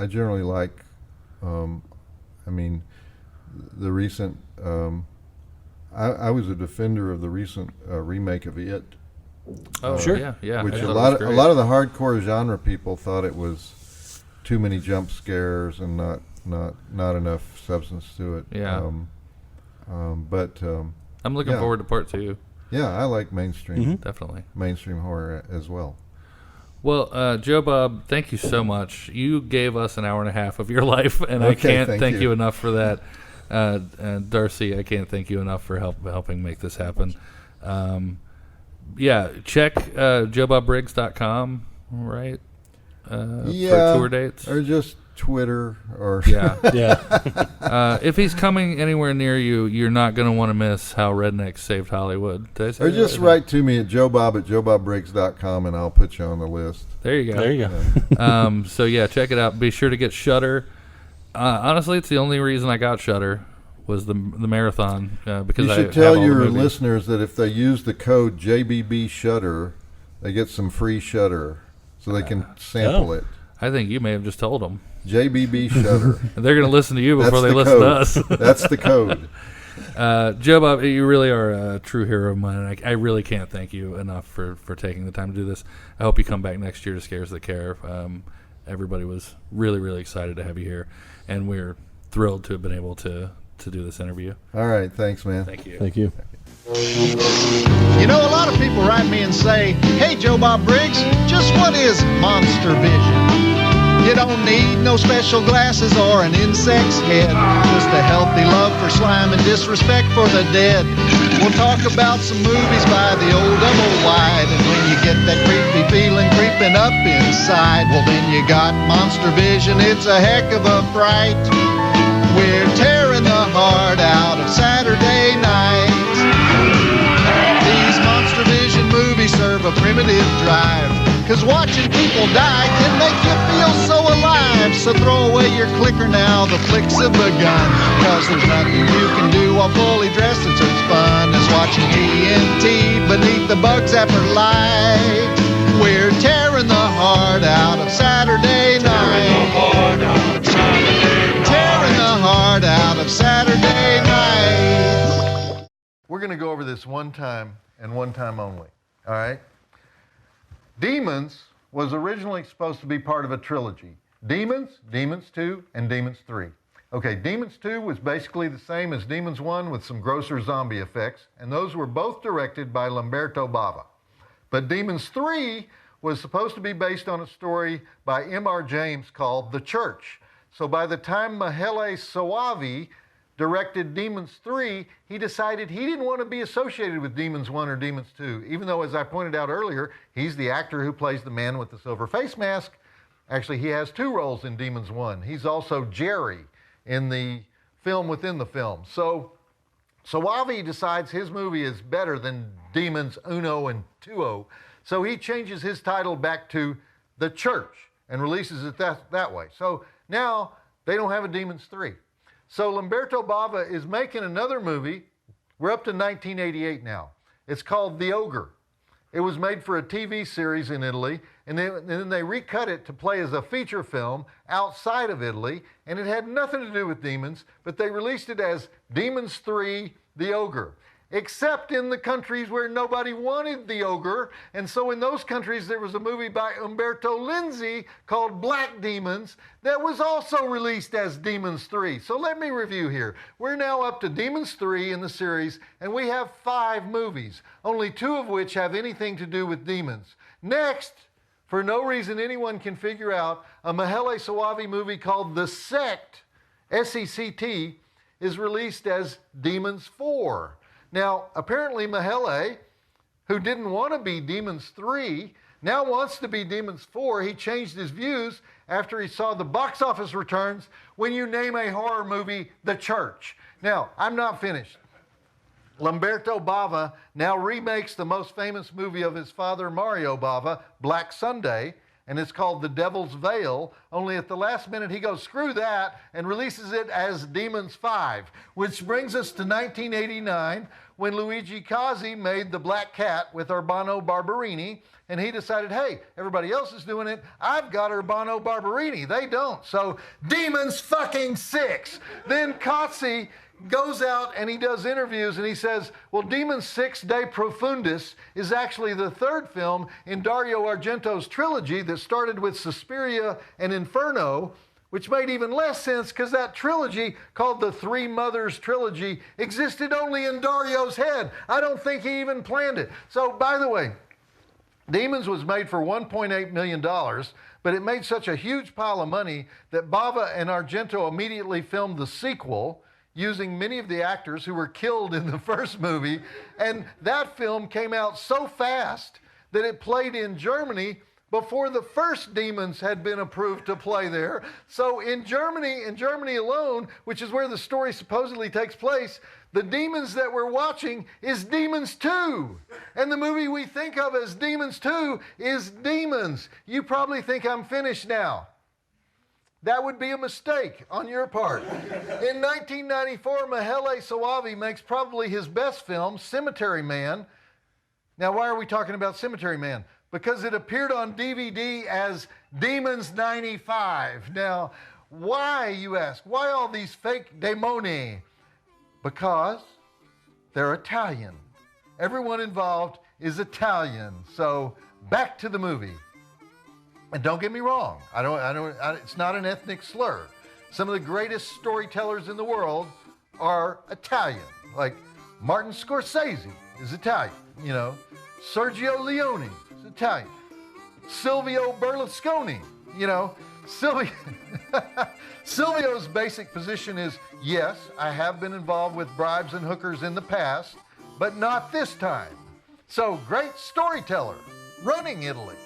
generally like, the recent I was a defender of the recent remake of It. Oh, Sure. yeah. Which I a thought it lot was great. of the hardcore genre people thought it was too many jump scares and not enough substance to it. Yeah. But I'm looking yeah. forward to part 2. yeah, I like mainstream Definitely. horror as well. Well, Joe Bob, thank you so much. You gave us an hour and a half of your life, and I Okay, can't thank thank you. you enough for that. And Darcy, I can't thank you enough for helping make this happen. Yeah, check joebobbriggs.com, right? For tour dates. Or just Twitter or Yeah. Yeah. If he's coming anywhere near you, you're not going to want to miss How Rednecks Saved Hollywood. Did I say or that just right? write to me at joebob@joebobbriggs.com and I'll put you on the list. There you go. There you go. So yeah, check it out. Be sure to get Shudder. Honestly, it's the only reason I got Shudder was the marathon because You I should have tell all your the movies. listeners that if they use the code JBB Shutter, they get some free Shutter, so they can sample Oh. it. I think you may have just told them. JBB Shutter. They're going to listen to you before That's they the listen code. to us. That's the code. Joe Bob, you really are a true hero of mine, and I really can't thank you enough for taking the time to do this. I hope you come back next year to Scares That Care. Everybody was really, really excited to have you here, and we're thrilled to have been able to do this interview. All right, thanks, man. Thank you. Thank you. You know, a lot of people write me and say, hey, Joe Bob Briggs, just what is monster vision? You don't need no special glasses or an insect's head, just a healthy love for slime and disrespect for the dead. We'll talk about some movies by the old double wide, and when you get that creepy feeling creeping up inside, well then you got monster vision, it's a heck of a fright. We're tearing the heart out of Saturday night. These Monster Vision movies serve a primitive drive, 'cause watching people die can make you feel so alive. So throw away your clicker now, the flicks have begun, 'cause there's nothing you can do while fully dressed that's as fun as watching TNT beneath the bug zapper light. We're tearing the heart out of Saturday night. Tearing the heart out of Saturday night. We're going to go over this one time and one time only. All right? Demons was originally supposed to be part of a trilogy. Demons, Demons 2, and Demons 3. Okay, Demons 2 was basically the same as Demons 1 with some grosser zombie effects, and those were both directed by Lamberto Bava. But Demons 3 was supposed to be based on a story by M.R. James called The Church. So by the time Michele Soavi directed Demons 3, he decided he didn't want to be associated with Demons 1 or Demons 2, even though, as I pointed out earlier, he's the actor who plays the man with the silver face mask. Actually, he has 2 roles in Demons 1. He's also Jerry in the film within the film. So Soavi decides his movie is better than Demons Uno and Tuo, so he changes his title back to The Church and releases it that way. So now they don't have a Demons 3. So Lamberto Bava is making another movie. We're up to 1988 now. It's called The Ogre. It was made for a TV series in Italy, and then they recut it to play as a feature film outside of Italy, and it had nothing to do with demons, but they released it as Demons 3, The Ogre. Except in the countries where nobody wanted the ogre. And so in those countries, there was a movie by Umberto Lenzi called Black Demons that was also released as Demons 3. So let me review here. We're now up to Demons 3 in the series, and we have 5 movies, only 2 of which have anything to do with demons. Next, for no reason anyone can figure out, a Michele Soavi movie called The Sect, S-E-C-T, is released as Demons 4. Now, apparently Michele, who didn't want to be Demons 3, now wants to be Demons 4. He changed his views after he saw the box office returns when you name a horror movie The Church. Now, I'm not finished. Lamberto Bava now remakes the most famous movie of his father, Mario Bava, Black Sunday, and it's called The Devil's Veil, only at the last minute he goes, screw that, and releases it as Demons 5, which brings us to 1989, when Luigi Cozzi made The Black Cat with Urbano Barberini, and he decided, hey, everybody else is doing it, I've got Urbano Barberini, they don't, so Demons fucking 6. Then Cozzi goes out and he does interviews and he says, well, Demon 6 De Profundis is actually the third film in Dario Argento's trilogy that started with Suspiria and Inferno, which made even less sense because that trilogy, called the Three Mothers Trilogy, existed only in Dario's head. I don't think he even planned it. So, by the way, Demons was made for $1.8 million, but it made such a huge pile of money that Bava and Argento immediately filmed the sequel, using many of the actors who were killed in the first movie. And that film came out so fast that it played in Germany before the first Demons had been approved to play there. So in Germany alone, which is where the story supposedly takes place, the Demons that we're watching is Demons 2. And the movie we think of as Demons 2 is Demons. You probably think I'm finished now. That would be a mistake on your part. In 1994, Michele Soavi makes probably his best film, Cemetery Man. Now, why are we talking about Cemetery Man? Because it appeared on DVD as Demons 95. Now, why, you ask? Why all these fake demoni? Because they're Italian. Everyone involved is Italian. So, back to the movie. And don't get me wrong, it's not an ethnic slur. Some of the greatest storytellers in the world are Italian. Like Martin Scorsese is Italian, you know. Sergio Leone is Italian. Silvio Berlusconi, you know. Silvio's basic position is, yes, I have been involved with bribes and hookers in the past, but not this time. So, great storyteller, running Italy.